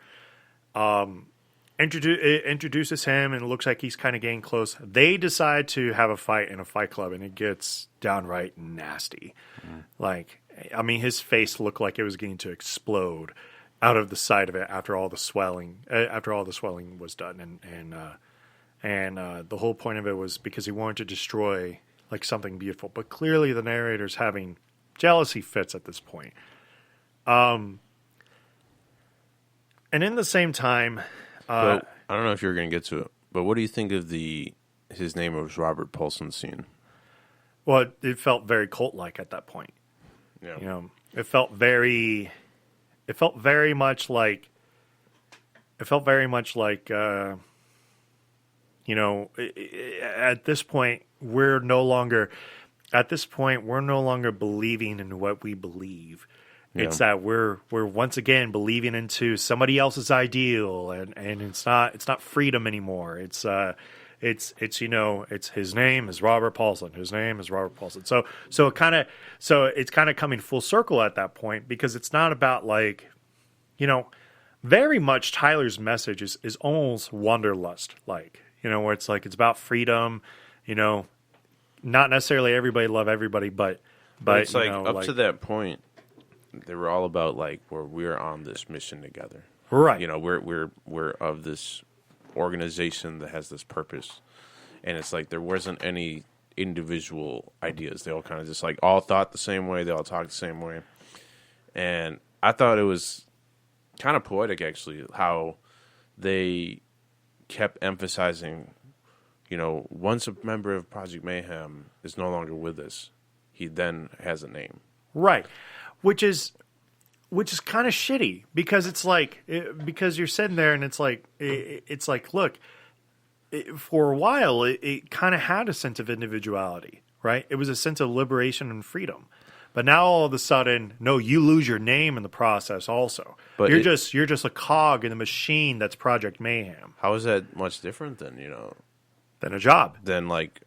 It introduces him, and it looks like he's kind of getting close. They decide to have a fight in a fight club, and it gets downright nasty. Like, I mean, his face looked like it was going to explode out of the side of it after all the swelling was done, and the whole point of it was because he wanted to destroy like something beautiful. But clearly, the narrator's having jealousy fits at this point. And in the same time. But I don't know if you're going to get to it, but what do you think of his name was Robert Paulson scene? Well, it felt very cult-like at that point. Yeah. It felt very much like at this point we're no longer believing in what we believe. Yeah. It's that we're once again believing into somebody else's ideal, and it's not freedom anymore. It's his name is Robert Paulson. His name is Robert Paulson. So it's kind of coming full circle at that point, because it's not about like, very much Tyler's message is almost wanderlust like, where it's like it's about freedom, not necessarily everybody love everybody, but it's like up to that point. They were all about like where we're on this mission together, right? We're of this organization that has this purpose, and it's like there wasn't any individual ideas. They all kind of just like all thought the same way. They all talked the same way, and I thought it was kind of poetic actually how they kept emphasizing, once a member of Project Mayhem is no longer with us, he then has a name, right? Which is kind of shitty, because it's like because you're sitting there and it's like look, for a while it kind of had a sense of individuality, right? It was a sense of liberation and freedom, but now all of a sudden, no, you lose your name in the process also. But you're just a cog in the machine that's Project Mayhem. How is that much different than than a job? Than like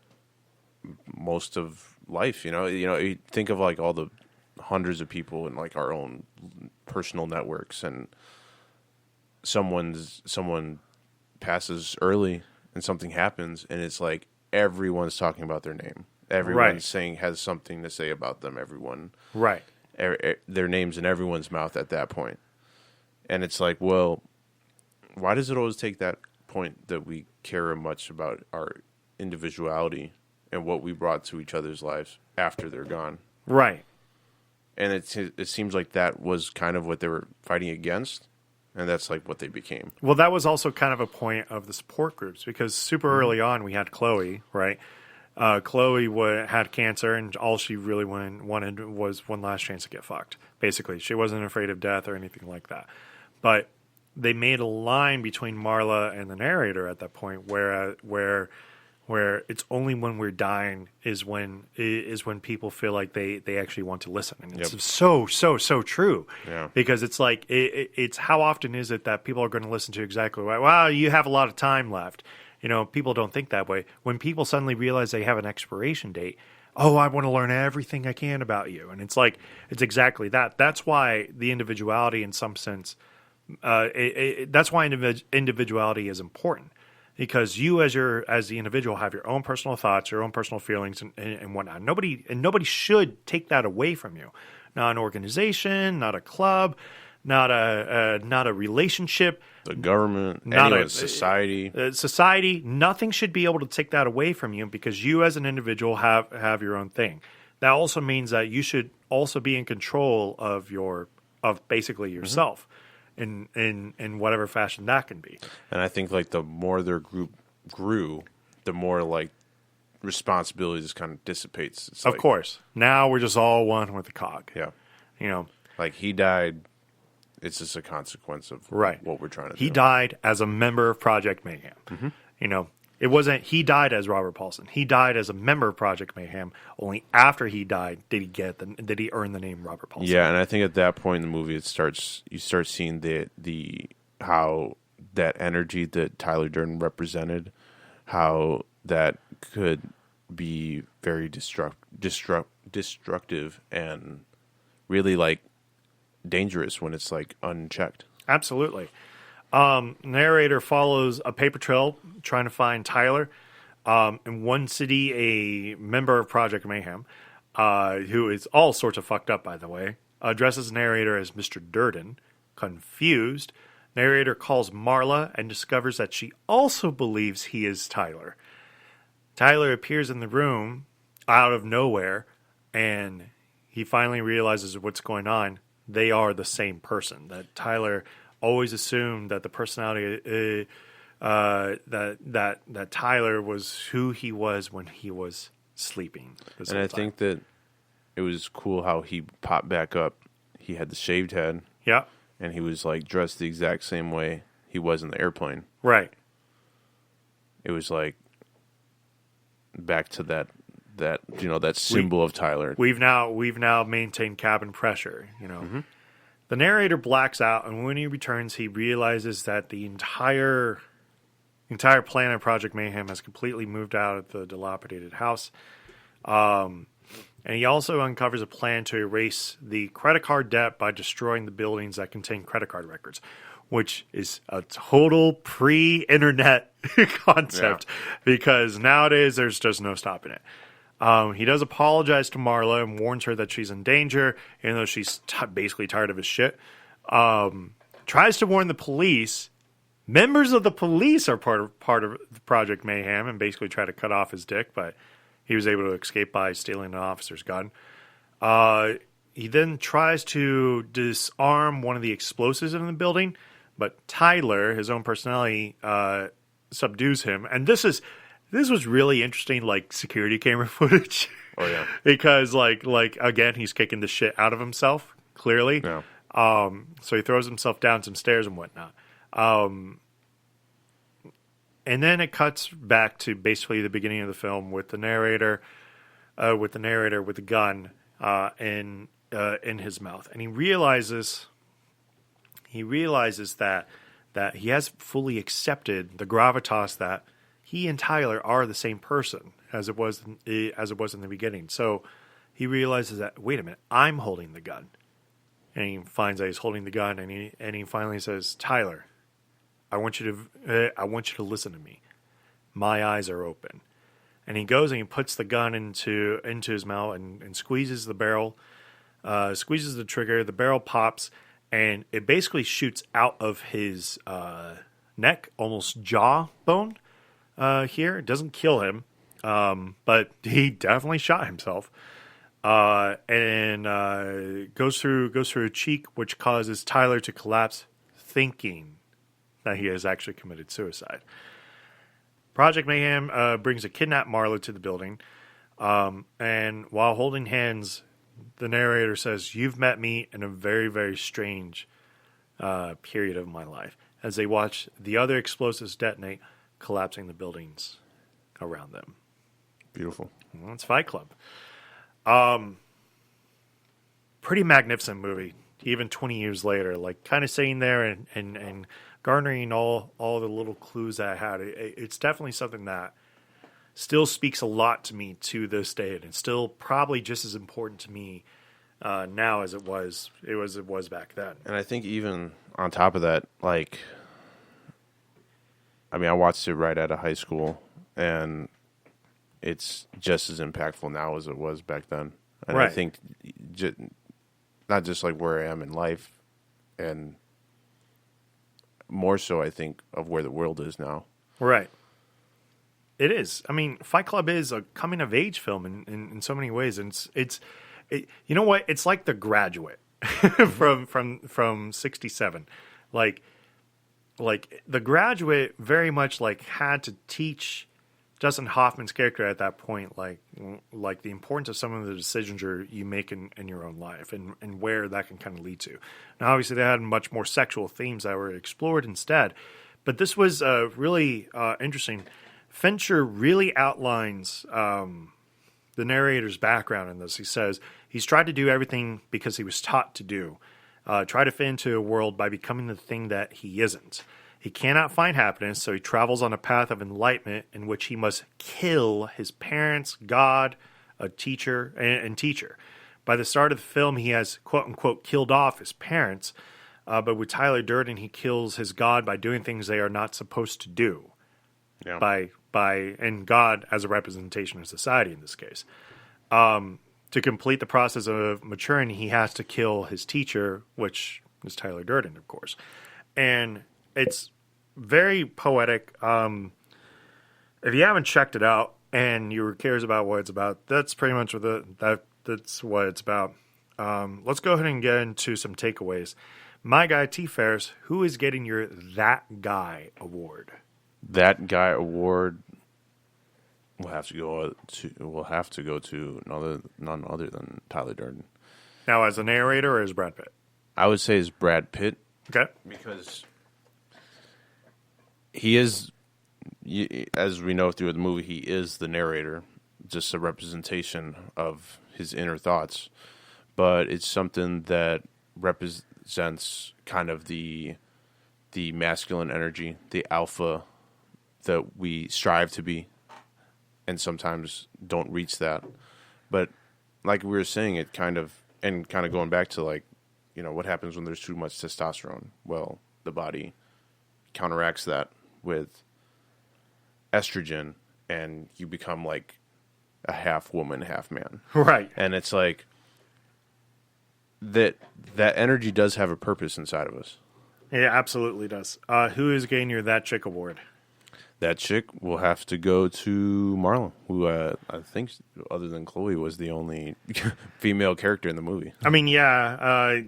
most of life, you think of like all the hundreds of people in like our own personal networks, and someone passes early and something happens, and it's like everyone's talking about their name. Everyone's saying has something to say about them. Everyone, right? their names in everyone's mouth at that point. And it's like, well, why does it always take that point that we care much about our individuality and what we brought to each other's lives after they're gone? Right. And it seems like that was kind of what they were fighting against, and that's like what they became. Well, that was also kind of a point of the support groups, because super early on we had Chloe, right? Chloe had cancer, and all she really wanted was one last chance to get fucked. Basically, she wasn't afraid of death or anything like that. But they made a line between Marla and the narrator at that point, where it's only when we're dying is when people feel like they actually want to listen, and it's so true. Yeah. Because it's like it's how often is it that people are going to listen to exactly right? Wow, you have a lot of time left. You know, people don't think that way. When people suddenly realize they have an expiration date, oh, I want to learn everything I can about you, and it's like it's exactly that. That's why the individuality, in some sense, that's why individuality is important. Because you, as the individual, have your own personal thoughts, your own personal feelings, and whatnot. Nobody should take that away from you. Not an organization, not a club, not a relationship, the government, society. Society. Nothing should be able to take that away from you, because you, as an individual, have your own thing. That also means that you should also be in control of basically yourself. In whatever fashion that can be. And I think like the more their group grew, the more like responsibility just kind of dissipates. It's of course. Now we're just all one with the cog. Yeah. You know. Like he died, it's just a consequence of what we're trying to do. He died as a member of Project Mayhem. Mm-hmm. You know, it wasn't he died as Robert Paulson. He died as a member of Project Mayhem. Only after he died did he earn the name Robert Paulson. Yeah, and I think at that point in the movie you start seeing the how that energy that Tyler Durden represented, how that could be very destructive and really like dangerous when it's like unchecked. Absolutely. Narrator follows a paper trail trying to find Tyler. In one city, a member of Project Mayhem, who is all sorts of fucked up, by the way, addresses narrator as Mr. Durden. Confused, narrator calls Marla and discovers that she also believes he is Tyler. Tyler appears in the room out of nowhere, and he finally realizes what's going on. They are the same person. That Tyler always assumed that the personality that Tyler was who he was when he was sleeping. And I think that it was cool how he popped back up. He had the shaved head. Yeah. And he was like dressed the exact same way he was in the airplane. Right. It was like back to that symbol of Tyler. We've now maintained cabin pressure, you know. Mm-hmm. The narrator blacks out, and when he returns, he realizes that the entire plan of Project Mayhem has completely moved out of the dilapidated house. And he also uncovers a plan to erase the credit card debt by destroying the buildings that contain credit card records, which is a total pre-internet concept, because nowadays there's just no stopping it. He does apologize to Marla and warns her that she's in danger, even though she's basically tired of his shit. Tries to warn the police. Members of the police are part of Project Mayhem and basically try to cut off his dick, but he was able to escape by stealing an officer's gun. He then tries to disarm one of the explosives in the building, but Tyler, his own personality, subdues him. And this was really interesting, like security camera footage. Oh yeah, because like again, he's kicking the shit out of himself. Clearly, yeah. So he throws himself down some stairs and whatnot. And then it cuts back to basically the beginning of the film with the narrator with the gun in his mouth, and he realizes that he has fully accepted the gravitas that he and Tyler are the same person as it was in the beginning. So he realizes that, wait a minute, I'm holding the gun. And he finds that he's holding the gun, and he finally says, Tyler, I want you to listen to me. My eyes are open. And he goes and he puts the gun into his mouth and squeezes the barrel squeezes the trigger, the barrel pops, and it basically shoots out of his neck, almost jaw bone here. It doesn't kill him, but he definitely shot himself. And goes through a cheek, which causes Tyler to collapse, thinking that he has actually committed suicide. Project Mayhem brings a kidnapped Marla to the building, and while holding hands, the narrator says, "You've met me in a very, very strange period of my life," as they watch the other explosives detonate, collapsing the buildings around them. Beautiful. Well, it's Fight Club. Pretty magnificent movie, even 20 years later, like kind of sitting there and garnering all the little clues that I had. It's definitely something that still speaks a lot to me to this day, and it's still probably just as important to me now as it was back then. And I think even on top of that, like, I mean, I watched it right out of high school, and it's just as impactful now as it was back then. And right. I think not just like where I am in life, and more so, I think, of where the world is now. Right. It is. I mean, Fight Club is a coming of age film in so many ways, and it's you know what? It's like The Graduate from '67. Like The Graduate very much like had to teach Dustin Hoffman's character at that point, like the importance of some of the decisions you make in your own life, and where that can kind of lead to. Now, obviously, they had much more sexual themes that were explored instead, but this was really interesting. Fincher really outlines the narrator's background in this. He says he's tried to do everything because he was taught to do. Try to fit into a world by becoming the thing that he isn't. He cannot find happiness, so he travels on a path of enlightenment in which he must kill his parents, God, a teacher, and teacher. By the start of the film, he has, quote-unquote, killed off his parents, but with Tyler Durden, he kills his God by doing things they are not supposed to do. Yeah. And God as a representation of society in this case. To complete the process of maturing, he has to kill his teacher, which is Tyler Durden, of course. And it's very poetic. If you haven't checked it out and you were curious about what it's about, that's pretty much that's what it's about. Let's go ahead and get into some takeaways. My guy T.Fares, who is getting your That Guy award? That Guy award will have to go to none other than Tyler Durden. Now, as a narrator or as Brad Pitt? I would say it's Brad Pitt. Okay. Because he is, as we know through the movie, he is the narrator, just a representation of his inner thoughts. But it's something that represents kind of the masculine energy, the alpha that we strive to be, and sometimes don't reach that. But like we were saying, it kind of going back to, like, you know, what happens when there's too much testosterone? Well, the body counteracts that with estrogen, and you become like a half woman, half man. Right. And it's like that energy does have a purpose inside of us. It absolutely does. Who is getting your That Chick award? That chick will have to go to Marla, who I think, other than Chloe, was the only female character in the movie. I mean, yeah,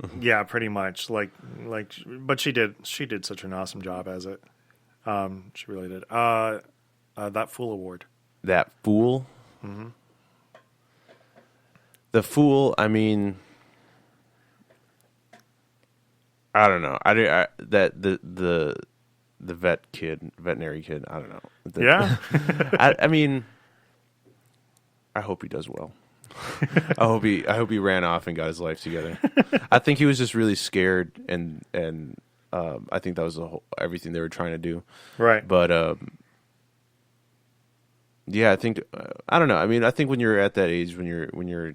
pretty much. But she did such an awesome job as it. She really did. That Fool award. That Fool. Mm-hmm. The Fool. I mean, I don't know. The veterinary kid. I don't know. Yeah. I mean, I hope he does well. I hope he ran off and got his life together. I think he was just really scared, and I think that was everything they were trying to do. Right. But yeah, I think I don't know. I mean, I think when you're at that age, when you're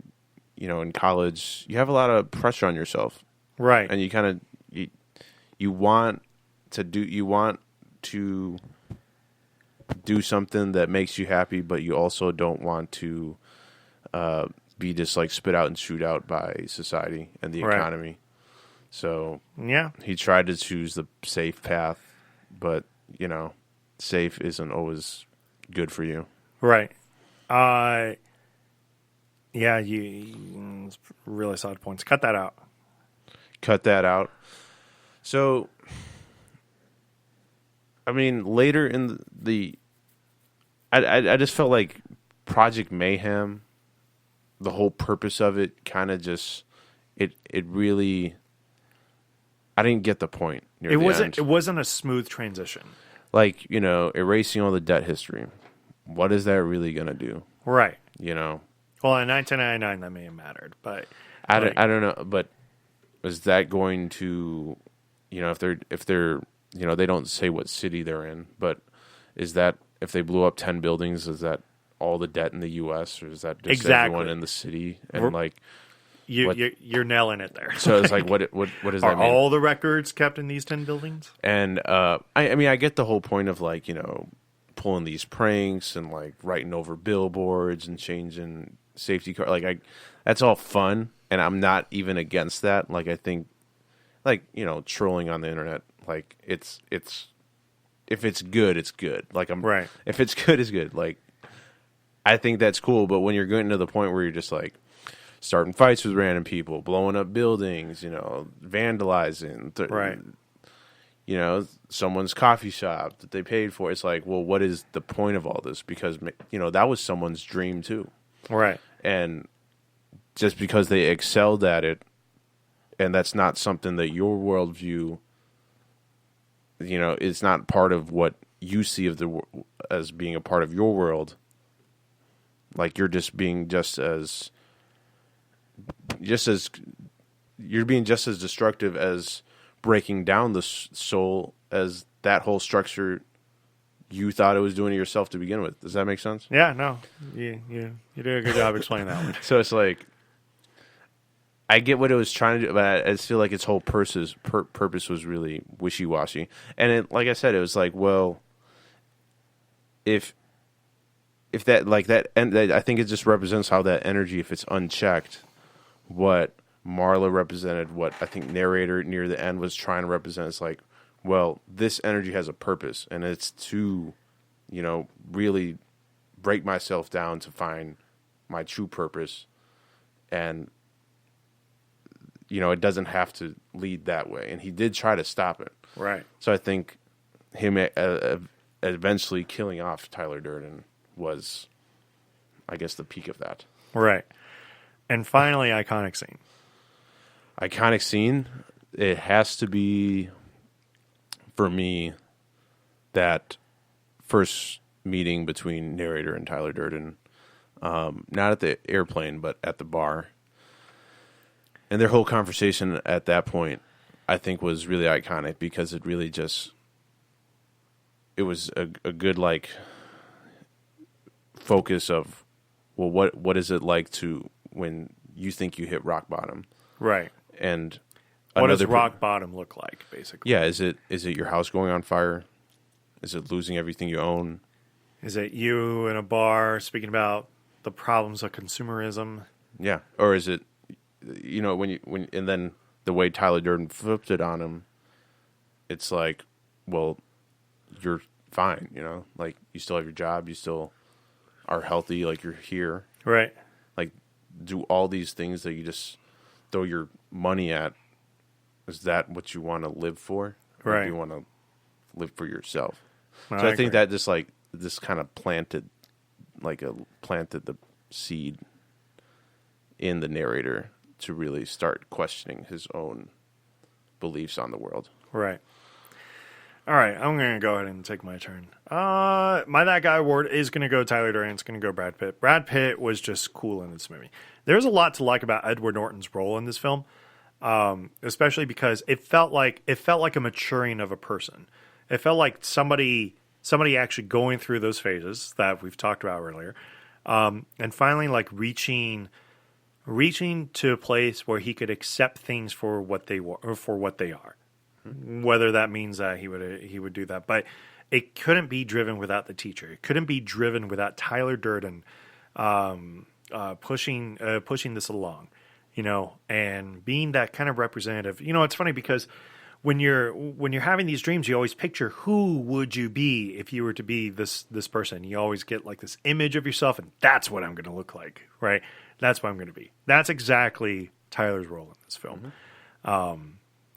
in college, you have a lot of pressure on yourself. Right. And you kind of you want to do something that makes you happy, but you also don't want to be just like spit out and shoot out by society and the economy. So yeah, he tried to choose the safe path, but safe isn't always good for you. Right. Yeah, you really solid points. Cut that out. So, I mean, later in I just felt like Project Mayhem, the whole purpose of it kind of just, it really, I didn't get the point near the end. It wasn't a smooth transition. Like, erasing all the debt history. What is that really going to do? Right. Well, in 1999, that may have mattered, but I don't know. But is that going to, if they're, they don't say what city they're in, but is that if they blew up 10 buildings, is that all the debt in the U.S. or is that just everyone in the city? And you're nailing it there. So it's like, what does that mean? Are all the records kept in these 10 buildings? And I mean, I get the whole point of like, pulling these pranks and like writing over billboards and changing safety car. Like that's all fun, and I'm not even against that. Like I think, like trolling on the internet, like it's if it's good, it's good. Like right. If it's good, it's good. Like I think that's cool. But when you're getting to the point where you're just like starting fights with random people, blowing up buildings, vandalizing, right. Someone's coffee shop that they paid for. It's like, well, what is the point of all this? Because, that was someone's dream too. Right. And just because they excelled at it, and that's not something that your worldview, is not part of what you see as being a part of your world. Like you're just being you're being just as destructive as breaking down the soul as that whole structure you thought it was doing to yourself to begin with. Does that make sense? Yeah, no. You did a good job explaining that one. So it's like, I get what it was trying to do, but I just feel like its whole purpose was really wishy-washy. And like I said, it was like, well, if that, like that, and I think it just represents how that energy, if it's unchecked, what Marla represented, what I think narrator near the end was trying to represent. It's like, well, this energy has a purpose, and it's to, really break myself down to find my true purpose. And, it doesn't have to lead that way. And he did try to stop it. Right. So I think him eventually killing off Tyler Durden was, I guess, the peak of that. Right. And finally, iconic scene. Iconic scene, it has to be, for me, that first meeting between narrator and Tyler Durden. Not at the airplane, but at the bar. And their whole conversation at that point, I think, was really iconic because it really just, it was a good, like, focus of, well, what is it like to when you think you hit rock bottom? Right. And what does rock bottom look like, basically? Yeah, is it your house going on fire? Is it losing everything you own? Is it you in a bar speaking about the problems of consumerism? Yeah, or is it, when and then the way Tyler Durden flipped it on him, it's like, well, you're fine, like you still have your job, you still are healthy, like you're here, right? Like, do all these things that you just throw your money at. Is that what you want to live for? Right. Or do you want to live for yourself? No, so I think that just like this kind of planted the seed in the narrator to really start questioning his own beliefs on the world. Right. All right, I'm going to go ahead and take my turn. My That Guy award is going to go Tyler Durden. It's going to go Brad Pitt. Brad Pitt was just cool in this movie. There's a lot to like about Edward Norton's role in this film, especially because it felt like a maturing of a person. It felt like somebody actually going through those phases that we've talked about earlier, and finally like reaching to a place where he could accept things for what they were or for what they are. Whether that means that he would do that, but it couldn't be driven without the teacher. It couldn't be driven without Tyler Durden pushing this along, and being that kind of representative. It's funny because when you're having these dreams, you always picture who would you be if you were to be this person. You always get like this image of yourself, and that's what I'm going to look like, right? That's what I'm going to be. That's exactly Tyler's role in this film.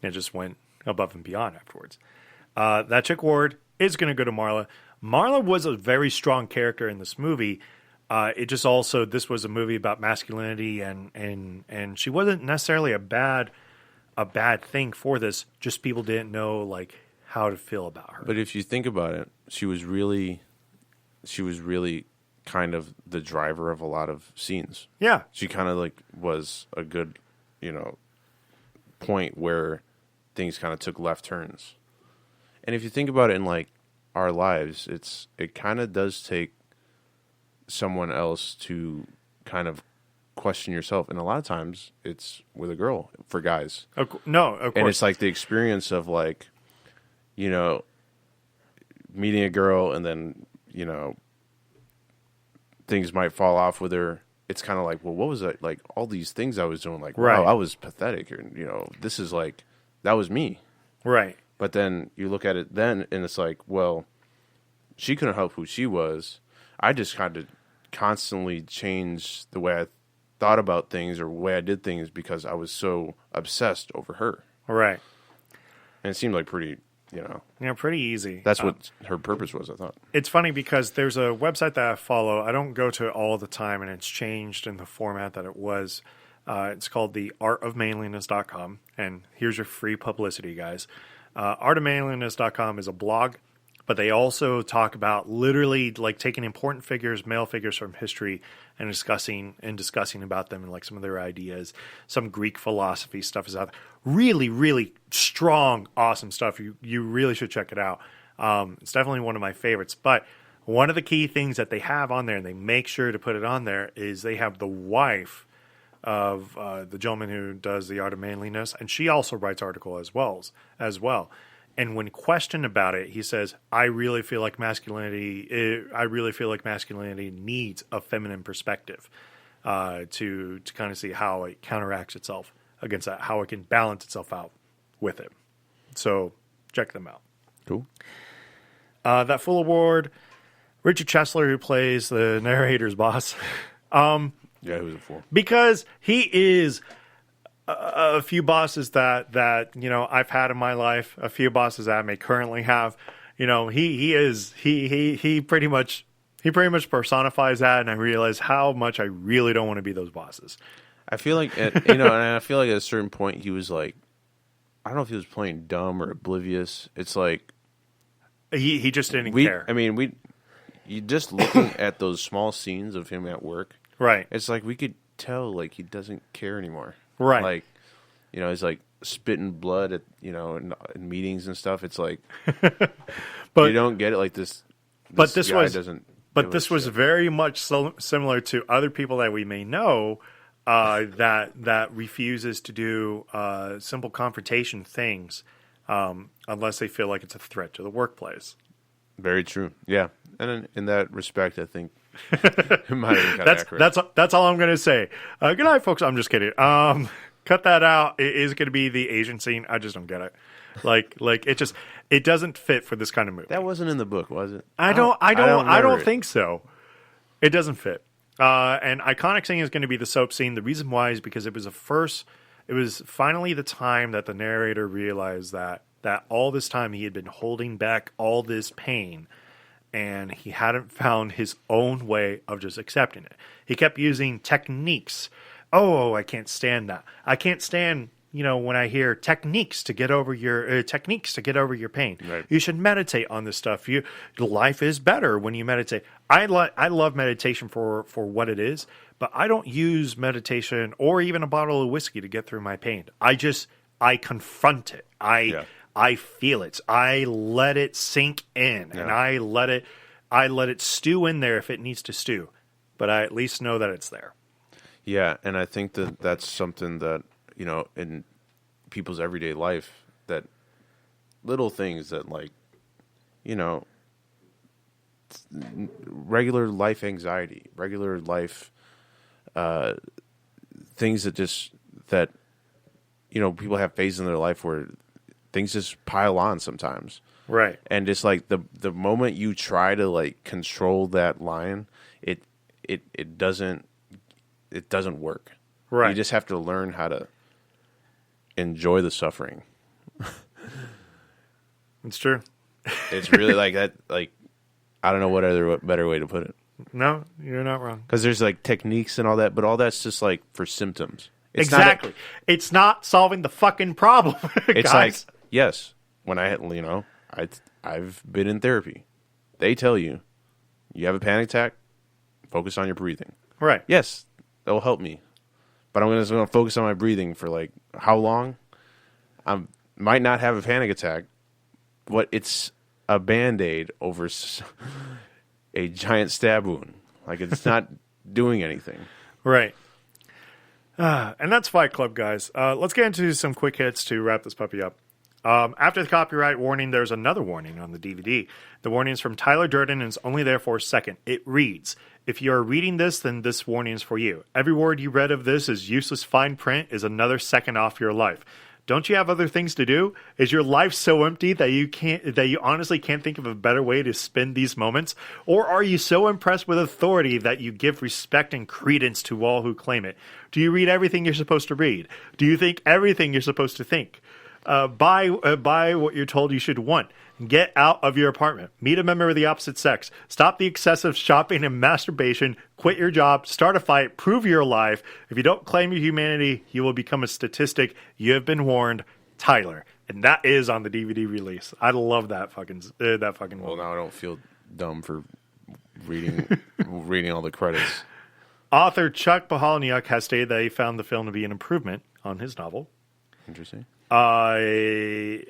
It just went above and beyond afterwards. That chick Ward is going to go to Marla. Marla was a very strong character in this movie. It just also, this was a movie about masculinity, and she wasn't necessarily a bad thing for this. Just people didn't know like how to feel about her. But if you think about it, she was really kind of the driver of a lot of scenes. Yeah, she kind of like was a good, point where things kind of took left turns. And if you think about it in like our lives, it kind of does take someone else to kind of question yourself, and a lot of times it's with a girl for guys. No, of course. And it's like the experience of like, meeting a girl and then things might fall off with her. It's kind of like, well, what was it like? All these things I was doing, like, right. Wow, I was pathetic, and this is like, that was me, right? But then you look at it then, and it's like, well, she couldn't help who she was. I just kind of constantly changed the way I thought about things or the way I did things because I was so obsessed over her. Right. And it seemed like pretty, pretty easy. That's what her purpose was, I thought. It's funny because there's a website that I follow. I don't go to it all the time, and it's changed in the format that it was. It's called the artofmanliness.com, and here's your free publicity, guys. Artofmanliness.com is a blog, but they also talk about literally like taking important figures, male figures from history, and discussing about them and like some of their ideas. Some Greek philosophy stuff is out there. Really, really strong, awesome stuff. You really should check it out. It's definitely one of my favorites. But one of the key things that they have on there, and they make sure to put it on there, is they have the wife of the gentleman who does the Art of Manliness, and she also writes article as well. And when questioned about it, he says, "I really feel like masculinity needs a feminine perspective to kind of see how it counteracts itself against that, how it can balance itself out with it." So check them out. Cool. That full award, Richard Chesler, who plays the narrator's boss. Yeah, who's it for? Because he is a few bosses that I've had in my life, a few bosses that I may currently have. He pretty much personifies that, and I realize how much I really don't want to be those bosses. I feel like and I feel like at a certain point he was like, I don't know if he was playing dumb or oblivious. It's like he just didn't care. I mean, you just looking at those small scenes of him at work. Right. It's like we could tell like he doesn't care anymore. Right. Like, he's like spitting blood at in meetings and stuff. It's like, but you don't get it like this. But this guy was doesn't. But this was very much similar to other people that we may know that refuses to do simple confrontation things unless they feel like it's a threat to the workplace. Very true. Yeah, and in that respect, I think it might have been kind of accurate. That's all I'm going to say. Good night, folks. I'm just kidding. Cut that out. It is going to be the Asian scene. I just don't get it. Like it doesn't fit for this kind of movie. That wasn't in the book, was it? I don't think so. It doesn't fit. And iconic scene is going to be the soap scene. The reason why is because it was finally the time that the narrator realized that all this time he had been holding back all this pain, and he hadn't found his own way of just accepting it. He kept using techniques. Oh, I can't stand that. I can't stand, when I hear techniques to get over your pain. Right. You should meditate on this stuff. Life is better when you meditate. I love meditation for what it is, but I don't use meditation or even a bottle of whiskey to get through my pain. I confront it. I feel it. I let it sink in, and I let it stew in there if it needs to stew. But I at least know that it's there. Yeah, and I think that that's something that, in people's everyday life, that little things that like, regular life anxiety, regular life things that people have phases in their life where things just pile on sometimes. Right. And it's like the moment you try to like control that line, it doesn't work. Right. You just have to learn how to enjoy the suffering. It's true. It's really like that. Like, I don't know what other better way to put it. No, you're not wrong. Because there's like techniques and all that, but all that's just like for symptoms. It's exactly. It's not solving the fucking problem. It's guys. like, yes, when I've been in therapy. They tell you have a panic attack, focus on your breathing. Right. Yes, that will help me. But I'm just going to focus on my breathing for like how long? I might not have a panic attack, but it's a Band-Aid over a giant stab wound. Like, it's not doing anything. Right. And that's Fight Club, guys. Let's get into some quick hits to wrap this puppy up. After the copyright warning, there's another warning on the DVD. The warning is from Tyler Durden and is only there for a second. It reads, if you are reading this, then this warning is for you. Every word you read of this is useless fine print is another second off your life. Don't you have other things to do? Is your life so empty that you honestly can't think of a better way to spend these moments? Or are you so impressed with authority that you give respect and credence to all who claim it? Do you read everything you're supposed to read? Do you think everything you're supposed to think? Buy what you're told you should want. Get out of your apartment. Meet a member of the opposite sex. Stop the excessive shopping and masturbation. Quit your job. Start a fight. Prove you're alive. If you don't claim your humanity, you will become a statistic. You have been warned. Tyler. And that is on the DVD release. I love that fucking Well, now I don't feel dumb for reading all the credits. Author Chuck Palahniuk has stated that he found the film to be an improvement on his novel. Interesting. To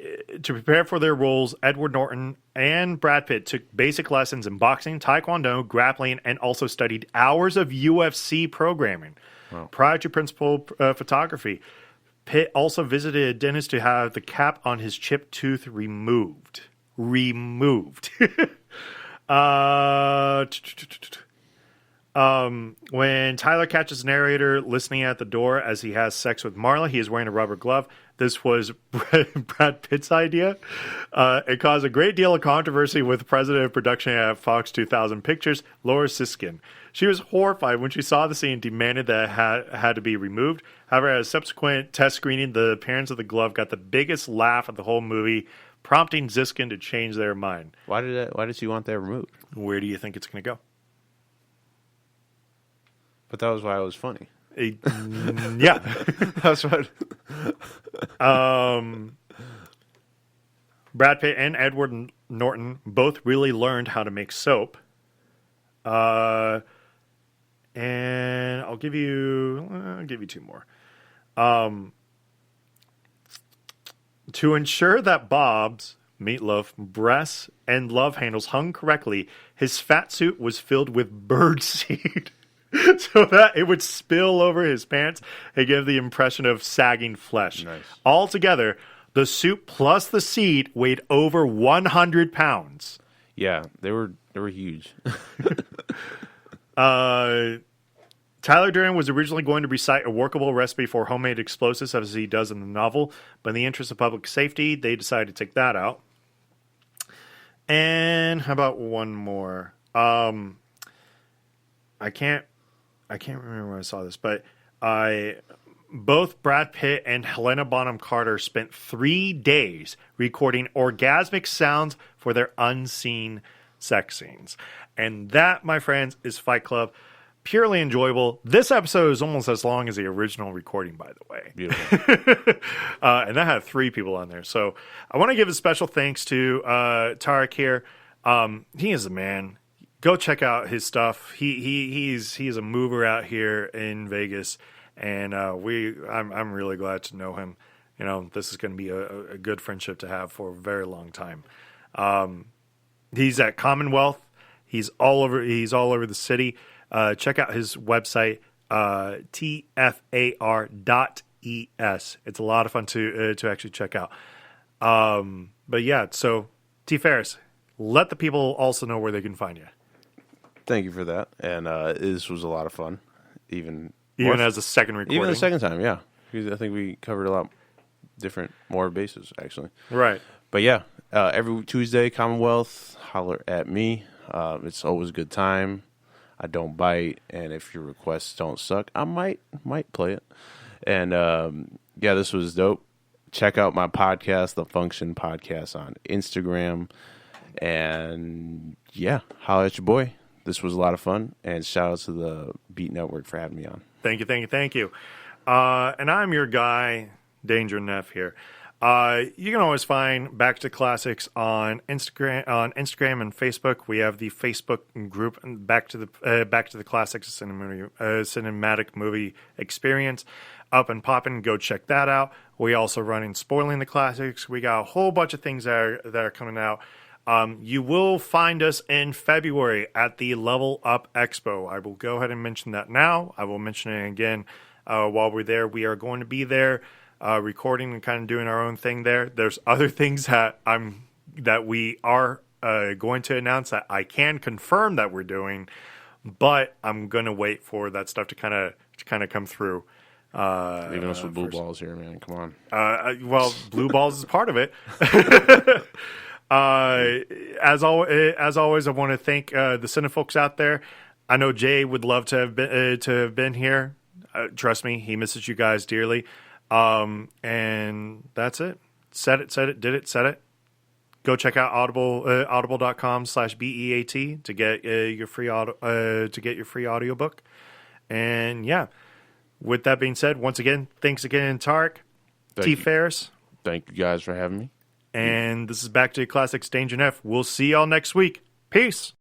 prepare for their roles, Edward Norton and Brad Pitt took basic lessons in boxing, taekwondo, grappling, and also studied hours of UFC programming. Wow. Prior to principal photography, Pitt also visited a dentist to have the cap on his chipped tooth removed. When Tyler catches the narrator listening at the door as he has sex with Marla, he is wearing a rubber glove. This was Brad Pitt's idea. It caused a great deal of controversy with the president of production at Fox 2000 Pictures, Laura Siskin. She was horrified when she saw the scene and demanded that it had to be removed. However, at a subsequent test screening, the parents of the glove got the biggest laugh of the whole movie, prompting Siskin to change their mind. Why did she want that removed? Where do you think it's going to go? But that was why it was funny. Yeah. That's what. Brad Pitt and Edward Norton both really learned how to make soap. And I'll give you two more. To ensure that Bob's Meatloaf breasts and love handles hung correctly, his fat suit was filled with birdseed. So that it would spill over his pants and give the impression of sagging flesh. Nice. Altogether, the suit plus the seed weighed over 100 pounds. Yeah, they were huge. Tyler Durden was originally going to recite a workable recipe for homemade explosives as he does in the novel, but in the interest of public safety, they decided to take that out. And how about one more? I can't remember when I saw this, but both Brad Pitt and Helena Bonham Carter spent 3 days recording orgasmic sounds for their unseen sex scenes. And that, my friends, is Fight Club. Purely enjoyable. This episode is almost as long as the original recording, by the way. Beautiful. And that had 3 people on there. So I want to give a special thanks to Tarek here. He is a man. Go check out his stuff. He's a mover out here in Vegas, and I'm really glad to know him. You know, this is going to be a good friendship to have for a very long time. He's at Commonwealth. He's all over the city. Check out his website, tfar.es. It's a lot of fun to actually check out. But yeah, so T.Fares, let the people also know where they can find you. Thank you for that. And this was a lot of fun. even as a second recording. Even the second time, yeah. Because I think we covered a lot more bases, actually. Right. But yeah, every Tuesday, Commonwealth, holler at me. It's always a good time. I don't bite, and if your requests don't suck, I might play it. And yeah, this was dope. Check out my podcast, The Function Podcast, on Instagram. And yeah, holla at your boy. This was a lot of fun, and shout out to the Beat Network for having me on. Thank you. And I'm your guy, Danger Neff here. You can always find Back to Classics on Instagram and Facebook. We have the Facebook group Back to the Classics cinematic movie experience up and popping. Go check that out. We also running Spoiling the Classics. We got a whole bunch of things that are coming out. You will find us in February at the Level Up Expo. I will go ahead and mention that now. I will mention it again while we're there. We are going to be there recording and kind of doing our own thing there. There's other things that we are going to announce that I can confirm that we're doing, but I'm going to wait for that stuff to kind of come through. Leaving us with blue balls here, man. Come on. Well, blue balls is part of it. As always, I want to thank the Cinefolks out there. I know Jay would love to have been here. Trust me, he misses you guys dearly. And that's it. Said it, did it, said it. Go check out audible.com/BEAT to get your free audiobook. And yeah, with that being said, once again, thanks again, Tarek, T.Fares. Thank you guys for having me. And this is Back to the Classics, Danger Neff. We'll see y'all next week. Peace.